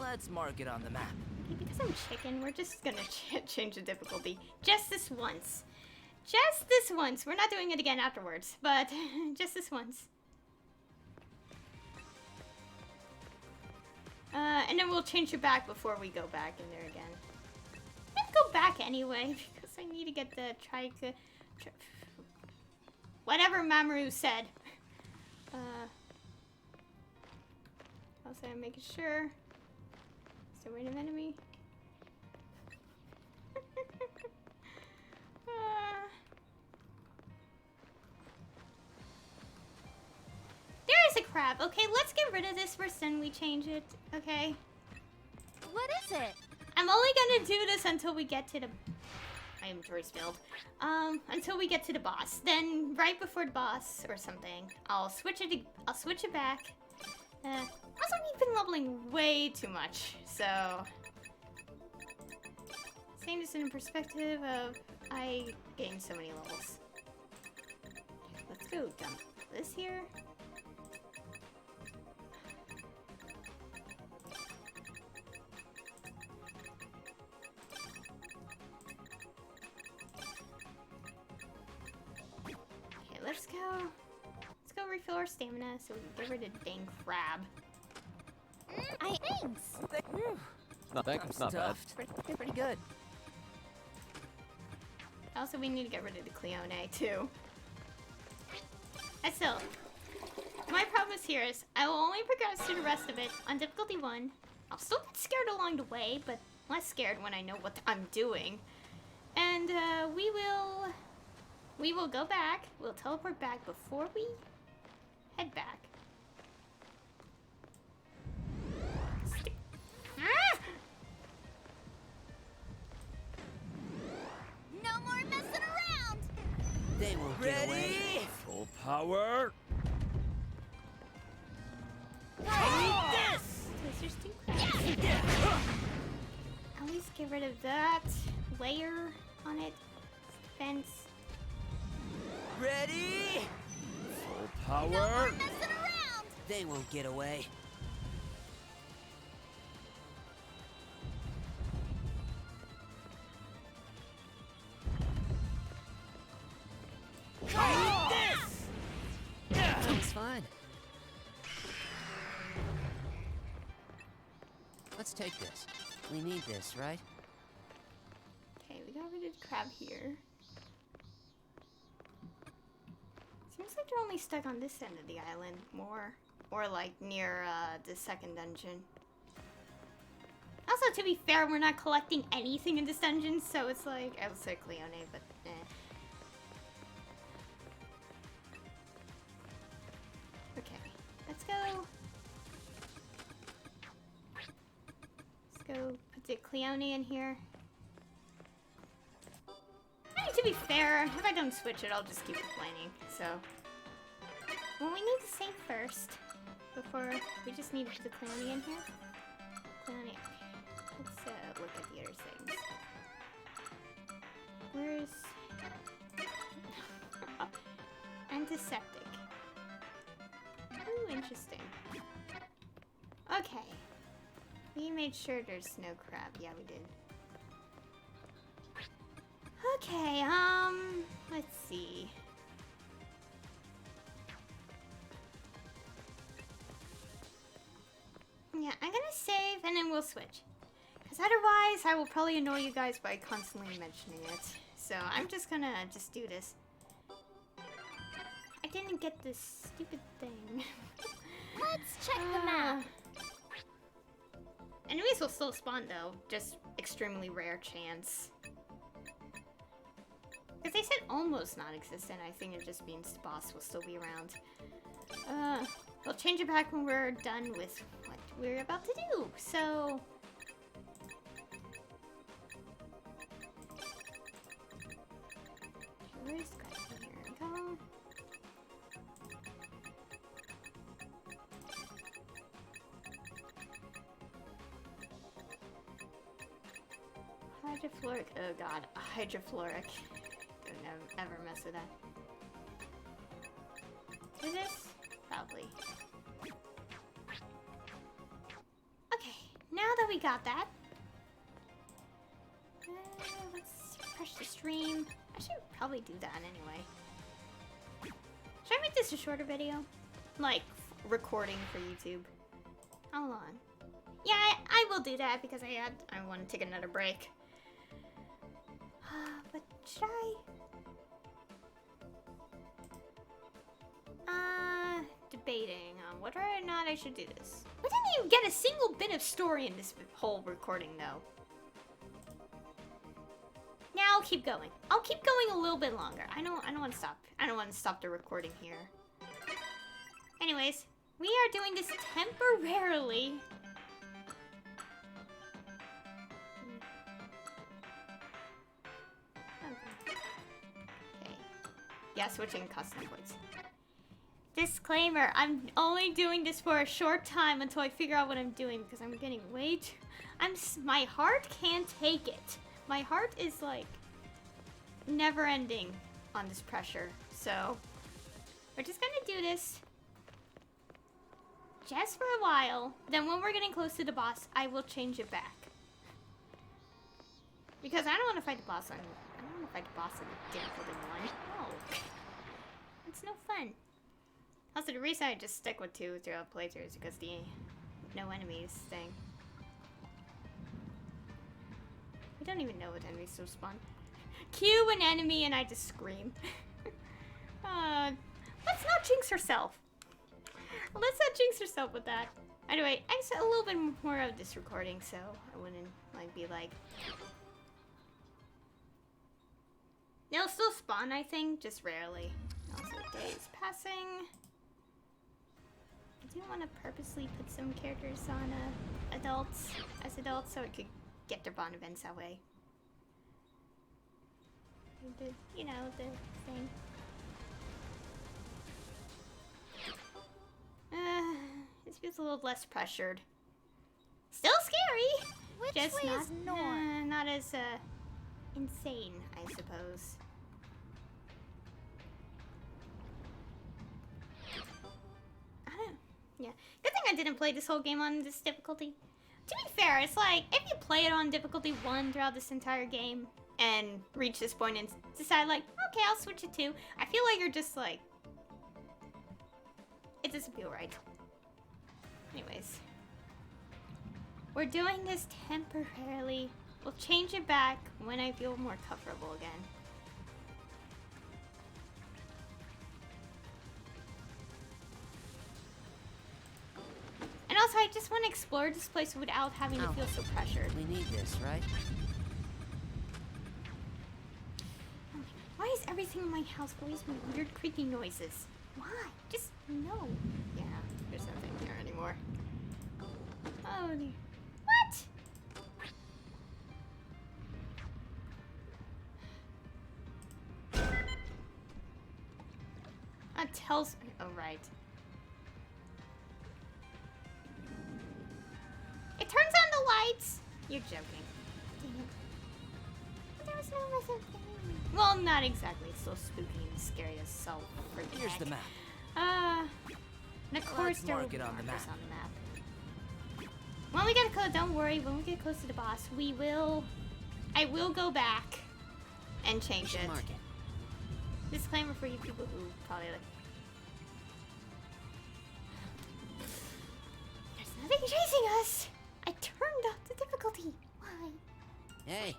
Let's mark it on the map. Because I'm chicken, we're just gonna change the difficulty. Just this once. Just this once. We're not doing it again afterwards, but just this once. And then we'll change it back before we go back in there again. Let's go back anyway, because I need to get the whatever Mamoru said. Also, I'm making sure. Is there an enemy? There is a crab. Okay, let's get rid of this first, then we change it. Okay. What is it? I'm only gonna do this until we get to the. I am choice filled. Until we get to the boss. Then right before the boss or something, I'll switch it. I'll switch it back. Also, we've been leveling way too much, so saying this in perspective of I gained so many levels. Let's go dump this here. Okay, let's go. Let's go refill our stamina so we can get rid of the dang crab. Thanks. Not that. It's not bad. Stuffed. Pretty good. Also, we need to get rid of the Cleone too. And still, my promise here is I will only progress through the rest of it on difficulty 1. I'll still get scared along the way, but less scared when I know what I'm doing. And we will go back. We'll teleport back before we head back. Ah! No more messing around! They won't get away. Ready? Full power. This! There's two crabs. At least get rid of that layer on it. Fence. Ready? Full No more power. messing around! They won't get away. It's fine. Let's take this. We need this, right? Okay, we got rid of the crab here. Seems like they're only stuck on this end of the island more. Or like near the second dungeon. Also, to be fair, we're not collecting anything in this dungeon, so it's like, I would say Cleone, but eh. Okay, let's go. Let's go put the Cleone in here. I mean, to be fair, if I don't switch it, I'll just keep complaining, so. Well, we need to save first. Before, we just need to put the Cleone in here. Cleone, okay. Let's look at the other things. Where's... antiseptic. Ooh, interesting. Okay. We made sure there's no crab. Yeah, we did. Okay, let's see. Yeah, I'm gonna save and then we'll switch. Because otherwise, I will probably annoy you guys by constantly mentioning it. So I'm just gonna do this. I didn't get this stupid thing. Let's check the map. Enemies will still spawn though, just extremely rare chance. Because they said almost non-existent, I think it just means the boss will still be around. We'll change it back when we're done with what we're about to do, so... Where's Scratch? Here we go. Hydrofluoric, oh god, hydrofluoric. Don't ever mess with that. Do this? Probably. Okay, now that we got that, let's refresh the stream. I should probably do that anyway. Should I make this a shorter video? Like, recording for YouTube. How long? Yeah, I will do that because I want to take another break. But should I? Debating on whether or not I should do this. We didn't even get a single bit of story in this whole recording, though. Now I'll keep going. I'll keep going a little bit longer. I don't want to stop. I don't want to stop the recording here. Anyways, we are doing this temporarily. Okay. Yeah, switching custom points. Disclaimer, I'm only doing this for a short time until I figure out what I'm doing because I'm getting way too... my heart can't take it. My heart is like never ending on this pressure. So we're just gonna do this just for a while. Then when we're getting close to the boss, I will change it back. Because I don't want to fight the boss on... I don't want to fight the boss in the difficulty one. No. It's no fun. Also, the reason I just stick with 2 throughout playthroughs is because the no enemies thing. We don't even know what enemies still spawn. Cue an enemy and I just scream. Let's not jinx herself. Let's not jinx herself with that. Anyway, I just a little bit more of this recording, so I wouldn't like be like. They'll still spawn, I think, just rarely. Also, days passing. I do want to purposely put some characters on adults so I could get their bond events that way. You know, the thing. This feels a little less pressured. Still scary! Which Just way not, is north? not as insane, I suppose. Yeah. Good thing I didn't play this whole game on this difficulty. To be fair, it's like, if you play it on difficulty 1 throughout this entire game, and reach this point and decide like, okay, I'll switch it to, I feel like you're just like, it doesn't feel right. Anyways. We're doing this temporarily. We'll change it back when I feel more comfortable again. And also, I just want to explore this place without having to feel so pressured. We need this, right? Oh my God. Why is everything in my house always making weird creaky noises? Why? Just no. Yeah, there's nothing here anymore. Oh dear. What? That tells me. Oh, right. It turns on the lights! You're joking. Dang it. There was no other thing. Well, not exactly. It's still spooky and scary as so. Here's the map. And of course Let's there will mark be it on the markers map. on the map. When we get close, don't worry. When we get close to the boss, we will. I will go back and change it. Mark it. Disclaimer for you people who probably like. There's nothing chasing us. I turned up the difficulty. Why? Hey,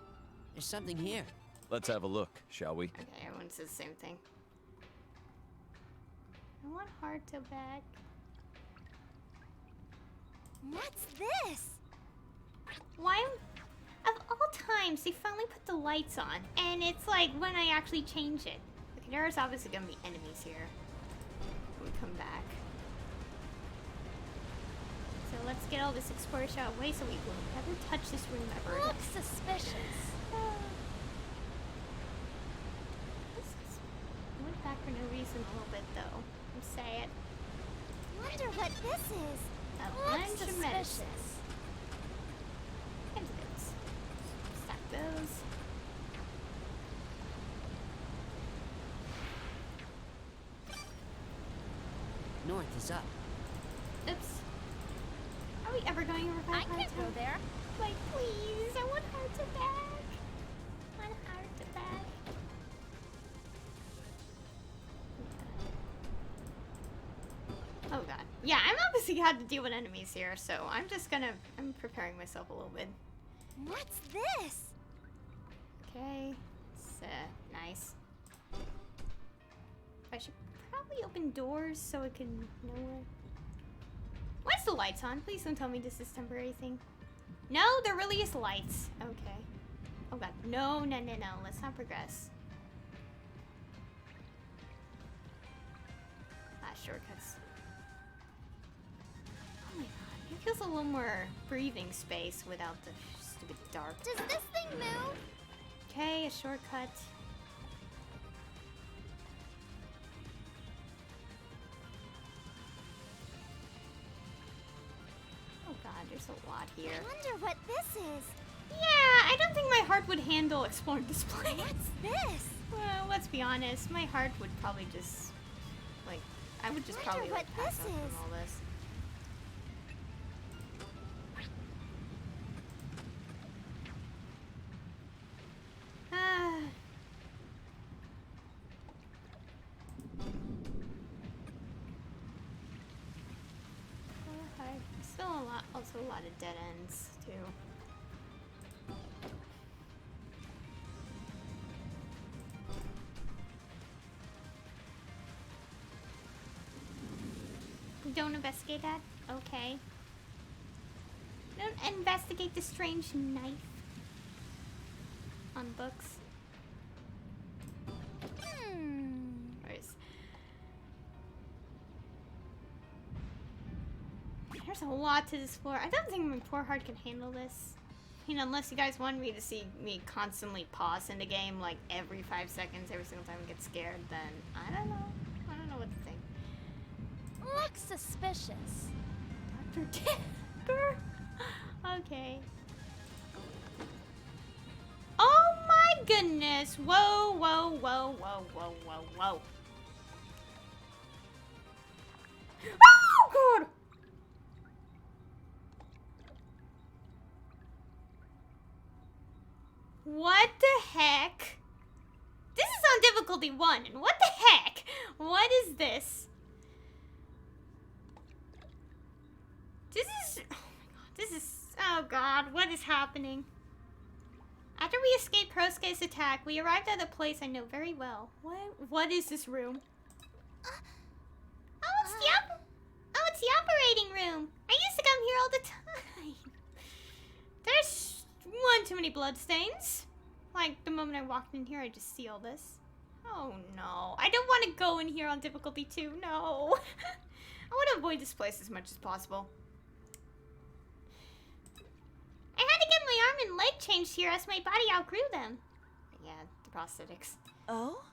there's something here. Let's have a look, shall we? Okay, everyone says the same thing. I want hard to bag. What's this? Why? Of all times, they finally put the lights on, and it's like when I actually change it. Okay, there's obviously gonna be enemies here when we come back. So let's get all this exploration out of the way so we will never touch this room ever. Looks suspicious. I went back for no reason a little bit though. I'm sad. Wonder what this is. A Looks bunch of medicine. suspicious. Kinds of bits. Stack those. North is up. Oops. Are we ever going over I Heart can't to go there. Like, please, I want Heart to back. I want Heart to back. Oh god. Yeah, I'm obviously had to deal with enemies here, so I'm preparing myself a little bit. What's this? Okay. It's, nice. I should probably open doors so I can know where. Why's the lights on? Please don't tell me this is temporary thing. No, there really is lights. Okay. Oh god. No, no, no, no. Let's not progress. Shortcuts. Oh my god. It feels a little more breathing space without the stupid dark. Does this thing move? Okay, a shortcut. Oh god, there's a lot here. I wonder what this is. Yeah, I don't think my heart would handle exploring this place. What's this? Well, let's be honest, my heart would probably just, like, I would just Wonder probably like, what pass this out is. from all this. Ah. Okay. Still also a lot of dead ends too. Don't investigate that? Okay. Don't investigate the strange knife on books. Where's... There's a lot to this floor. I don't think my poor heart can handle this. You know, unless you guys want me to see me constantly pause in the game like every 5 seconds, every single time I get scared, then I don't know. I don't know what to think. Looks suspicious. Dr. Timber? Okay. Oh my goodness! Whoa, whoa, whoa, whoa, whoa, whoa, whoa. Oh god! What the heck? This is on difficulty 1, and what the heck? What is this? This is... Oh my god, this is... Oh god, what is happening? After we escaped Krosuke's attack, we arrived at a place I know very well. What is this room? Oh, it's the operating room. I used to come here all the time. There's one too many bloodstains. Like, the moment I walked in here, I just see all this. Oh no, I don't want to go in here on difficulty 2, no. I want to avoid this place as much as possible. I had to get my arm and leg changed here as my body outgrew them. Yeah, the prosthetics. Oh?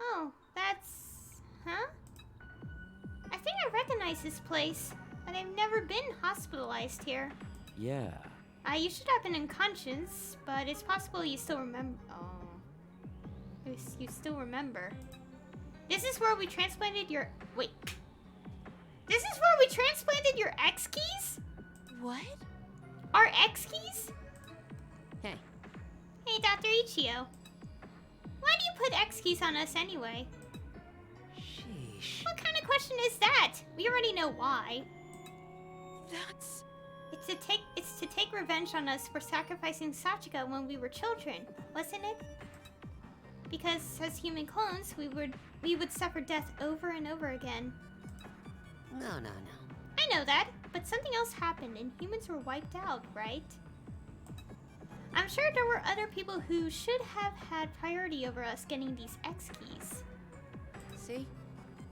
Oh, that's... Huh? I think I recognize this place, but I've never been hospitalized here. Yeah. You should have been unconscious, but it's possible you still remember... Oh. You still remember. This is where we transplanted your... Wait. This is where we transplanted your X keys? What? Our X keys? Hey, Hey, Dr. Ichio. Why do you put X keys on us anyway? sheesh. What kind of question is that? We already know why. That's... It's to take revenge on us for sacrificing Sachika when we were children, wasn't it? Because as human clones, we would suffer death over and over again. No. I know that, but something else happened and humans were wiped out, right? I'm sure there were other people who should have had priority over us getting these X keys. See?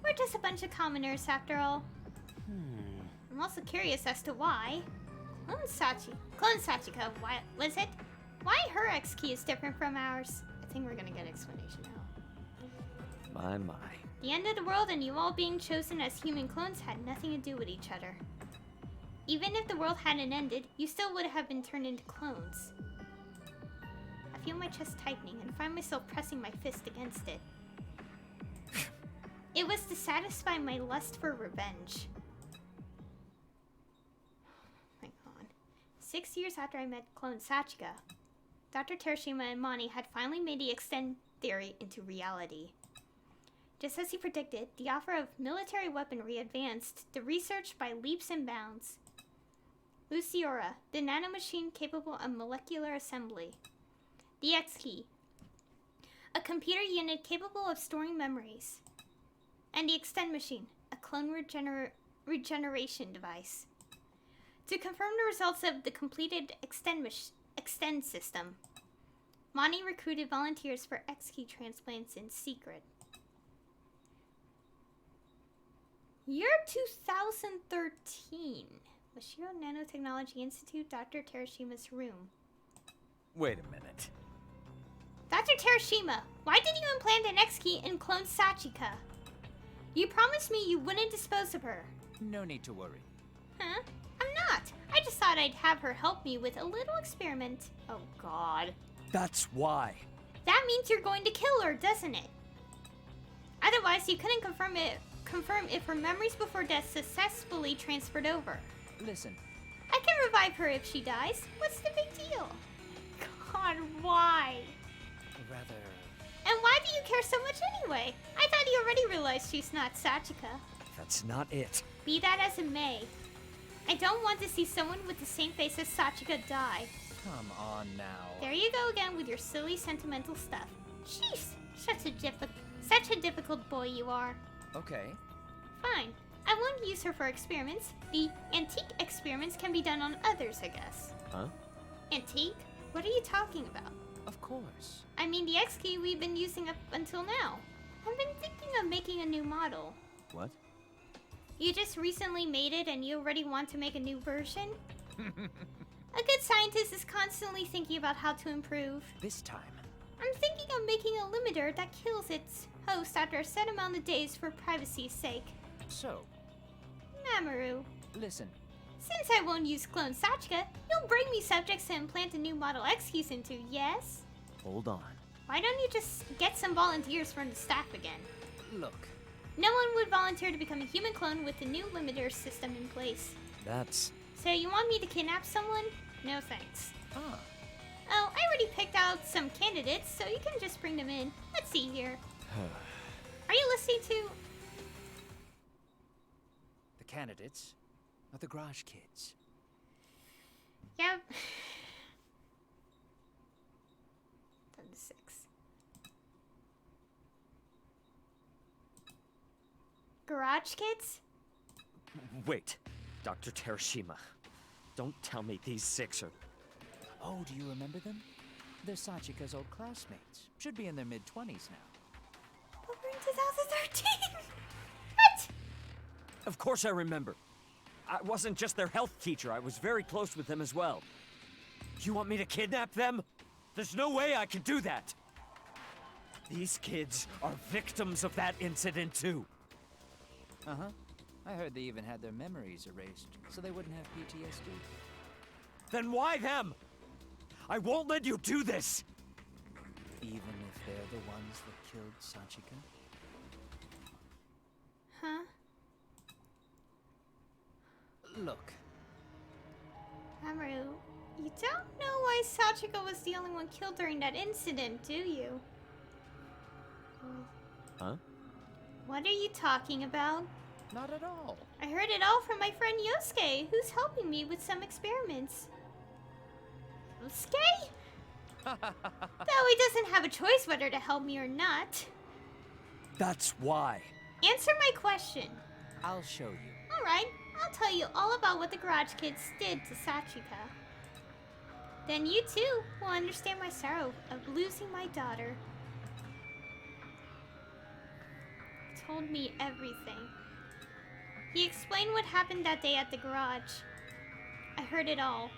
We're just a bunch of commoners after all. I'm also curious as to why. Clone Sachika, why was it? Why her X key is different from ours? I think we're gonna get an explanation now. My. The end of the world and you all being chosen as human clones had nothing to do with each other. Even if the world hadn't ended, you still would have been turned into clones. I feel my chest tightening and find myself pressing my fist against it. It was to satisfy my lust for revenge. Hang on. 6 years after I met clone Sachika, Dr. Terashima and Mani had finally made the extend theory into reality. Just as he predicted, the offer of military weaponry advanced the research by leaps and bounds. Luciora, the nanomachine capable of molecular assembly. The X-Key, a computer unit capable of storing memories. And the Extend Machine, a clone regeneration device. To confirm the results of the completed Extend system, Mani recruited volunteers for X-Key transplants in secret. Year 2013. Mashiro Nanotechnology Institute, Dr. Terashima's room. Wait a minute. Dr. Terashima, why did you implant an X-Key in clone Sachika? You promised me you wouldn't dispose of her. No need to worry. Huh? I'm not. I just thought I'd have her help me with a little experiment. Oh, God. That's why. That means you're going to kill her, doesn't it? Otherwise, you couldn't confirm if her memories before death successfully transferred over. Listen, I can revive her if she dies. What's the big deal? God, why? rather... And why do you care so much anyway? I thought you already realized she's not Sachika. That's not it. Be that as it may, I don't want to see someone with the same face as Sachika die. Come on now. There you go again with your silly sentimental stuff. Jeez, such a difficult boy you are. Okay. Fine. I won't use her for experiments. The antique experiments can be done on others, I guess. Huh? Antique? What are you talking about? Of course. I mean the X-Key we've been using up until now. I've been thinking of making a new model. What? You just recently made it and you already want to make a new version? A good scientist is constantly thinking about how to improve. This time. I'm thinking of making a limiter that kills its host after a set amount of days for privacy's sake. So, Mamoru, listen. since I won't use clone Sachika, you'll bring me subjects to implant a new model X-Keys into, yes? Hold on. Why don't you just get some volunteers from the staff again? Look. No one would volunteer to become a human clone with the new limiter system in place. That's... So you want me to kidnap someone? No thanks. Ah. Oh, I already picked out some candidates, so you can just bring them in. Let's see here. Are you listening to... The candidates are the garage kids. Yep. 6. Garage kids? Wait, Dr. Terashima. Don't tell me these 6 are... Oh, do you remember them? They're Sachika's old classmates. Should be in their mid-20s now. But we're in 2013! What? Of course I remember. I wasn't just their health teacher, I was very close with them as well. You want me to kidnap them? There's no way I can do that! These kids are victims of that incident too. Uh-huh. I heard they even had their memories erased, so they wouldn't have PTSD. Then why them? I won't let you do this! Even if they're the ones that killed Sachika? Huh? Look, Mamoru, you don't know why Sachika was the only one killed during that incident, do you? Huh? What are you talking about? not at all. I heard it all from my friend Yosuke, who's helping me with some experiments. Yosuke? Though he doesn't have a choice whether to help me or not. That's why. Answer my question. I'll show you. Alright, I'll tell you all about what the Garage Kids did to Sachika. Then you too will understand my sorrow of losing my daughter. He told me everything. He explained what happened that day at the garage. I heard it all.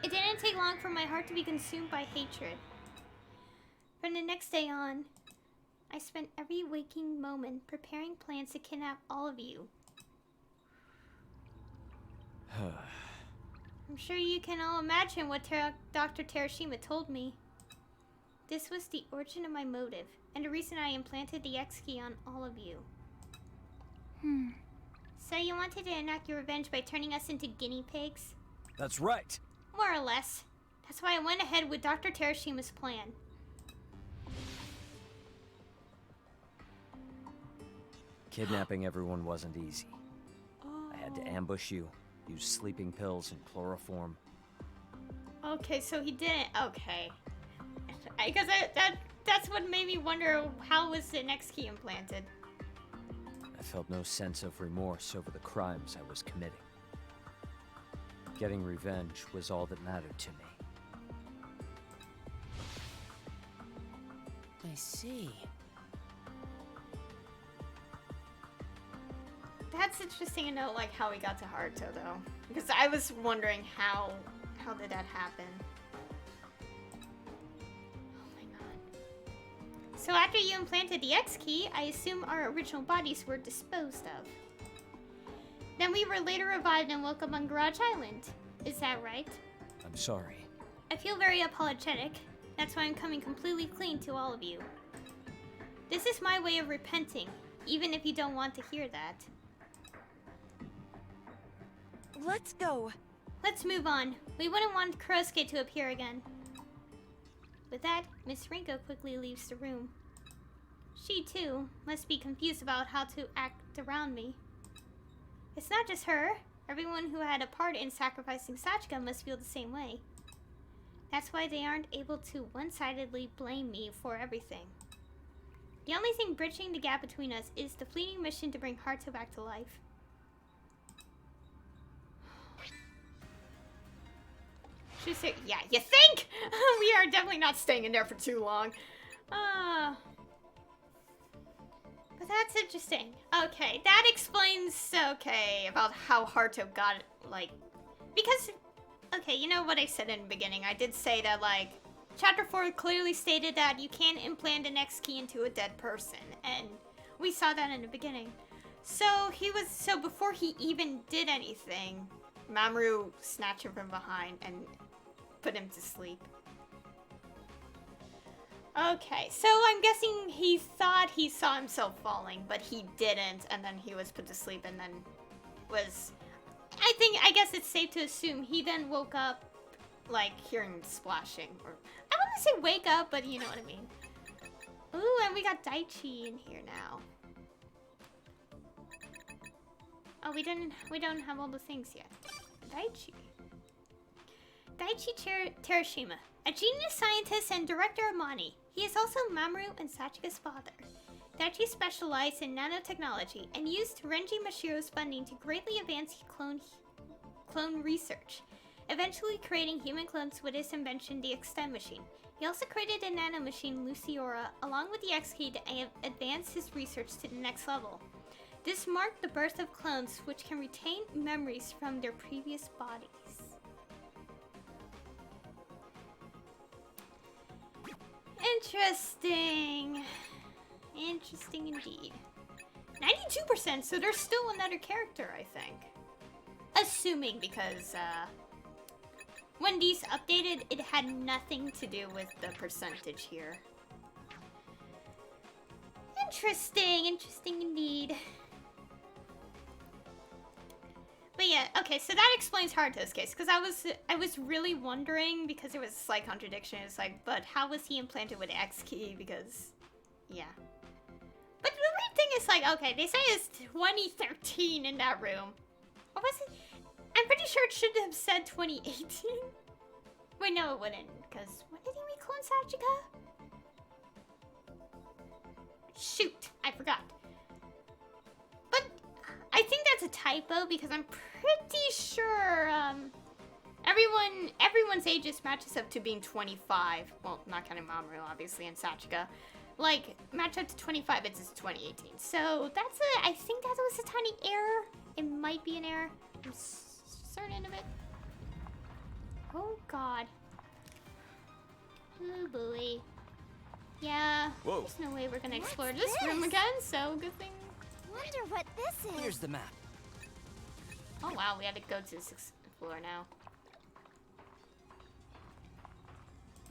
It didn't take long for my heart to be consumed by hatred. From the next day on, I spent every waking moment preparing plans to kidnap all of you. I'm sure you can all imagine what Dr. Terashima told me. This was the origin of my motive, and the reason I implanted the X key on all of you. So you wanted to enact your revenge by turning us into guinea pigs? That's right. More or less. That's why I went ahead with Dr. Terashima's plan. Kidnapping everyone wasn't easy. I had to ambush you, use sleeping pills and chloroform. Okay, so he didn't. Okay. Because that's what made me wonder, how was the next key implanted? I felt no sense of remorse over the crimes I was committing. Getting revenge was all that mattered to me. I see. That's interesting to know, like, how he got to Haruto, though. Because I was wondering how did that happen? Oh my god. So after you implanted the X key, I assume our original bodies were disposed of. Then we were later revived and woke up on Garage Island. Is that right? I'm sorry. I feel very apologetic. That's why I'm coming completely clean to all of you. This is my way of repenting, even if you don't want to hear that. Let's go. Let's move on. We wouldn't want Kurosuke to appear again. With that, Miss Rinko quickly leaves the room. She, too, must be confused about how to act around me. It's not just her. Everyone who had a part in sacrificing Sachika must feel the same way. That's why they aren't able to one-sidedly blame me for everything. The only thing bridging the gap between us is the fleeting mission to bring Haruto back to life. She said, yeah, you think? We are definitely not staying in there for too long. But that's interesting. Okay, that explains, okay, about how Haruto got, like, because, okay, you know what I said in the beginning? I did say that, like, Chapter 4 clearly stated that you can't implant an X key into a dead person, and we saw that in the beginning. So before he even did anything, Mamoru snatched him from behind and put him to sleep. Okay, so I'm guessing he thought he saw himself falling, but he didn't, and then he was put to sleep and then was... I guess it's safe to assume he then woke up, like, hearing splashing. Or I wouldn't say wake up, but you know what I mean. Ooh, and we got Daichi in here now. Oh, we don't have all the things yet. Daichi. Daichi Terashima, a genius scientist and director of Mani. He is also Mamoru and Sachika's father. Daichi specialized in nanotechnology and used Renji Mashiro's funding to greatly advance clone research, eventually creating human clones with his invention, the Extend Machine. He also created a nanomachine, Luciora, along with the X-Key to advance his research to the next level. This marked the birth of clones which can retain memories from their previous bodies. Interesting. Interesting indeed. 92%, so there's still another character, I think. Assuming, because, when these updated, it had nothing to do with the percentage here. Interesting indeed. But yeah, okay, so that explains Haruto's case, because I was really wondering, because there was a slight contradiction. It's like, but how was he implanted with X key? Because, yeah. But the weird thing is, like, okay, they say it's 2013 in that room. Or was it? I'm pretty sure it should have said 2018. Wait, no, it wouldn't, because when did he meet Clone Sachika? Shoot, I forgot. But I think that's a typo, because I'm pretty sure everyone's ages matches up to being 25. Well, not counting Mamoru, obviously, and Sachika. Like, match up to 25, it's just 2018. So that's I think that was a tiny error. It might be an error. I'm certain of it. Oh god. Oh boy. Yeah. Whoa. There's no way we're gonna What's explore this room this? again, so good thing. Wonder what this is. Here's the map. Oh wow, we had to go to the 6th floor now.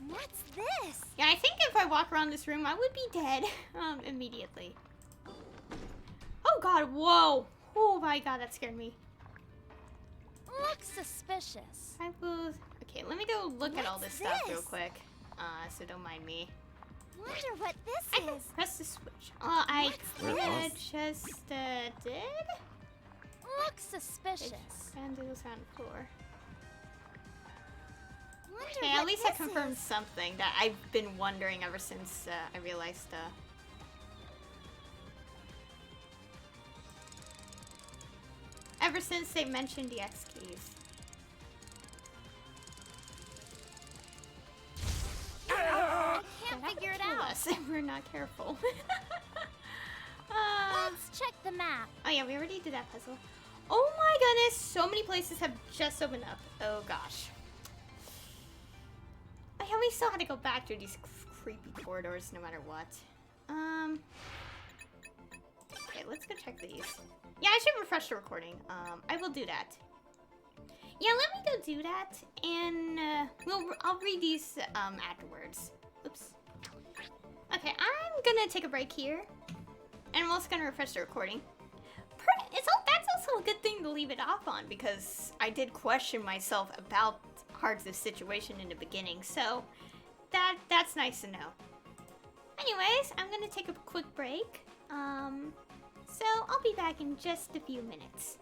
What's this? Yeah, I think if I walk around this room, I would be dead immediately. Oh god, whoa! Oh my god, that scared me. Looks suspicious. I will. Okay, let me go look at all this What's stuff real this? quick. So don't mind me. Wonder what I this can is. press the switch. I Where could is- just did. Looks suspicious. And it was on the floor. Wonder Okay, what at least I this confirmed is. something that I've been wondering ever since I realized. Ever since they mentioned the X keys. I can't That figure it would kill out. us if we're not careful. Let's check the map. Oh yeah, we already did that puzzle. Oh my goodness, so many places have just opened up. Oh gosh. Oh yeah, we still had to go back through these creepy corridors no matter what. Okay, let's go check these. Yeah, I should refresh the recording. I will do that. Yeah, let me go do that, and I'll read these afterwards. Oops. Okay, I'm gonna take a break here, and I'm also gonna refresh the recording. That's also a good thing to leave it off on, because I did question myself about Hearts' situation in the beginning, so that's nice to know. Anyways, I'm gonna take a quick break. So I'll be back in just a few minutes.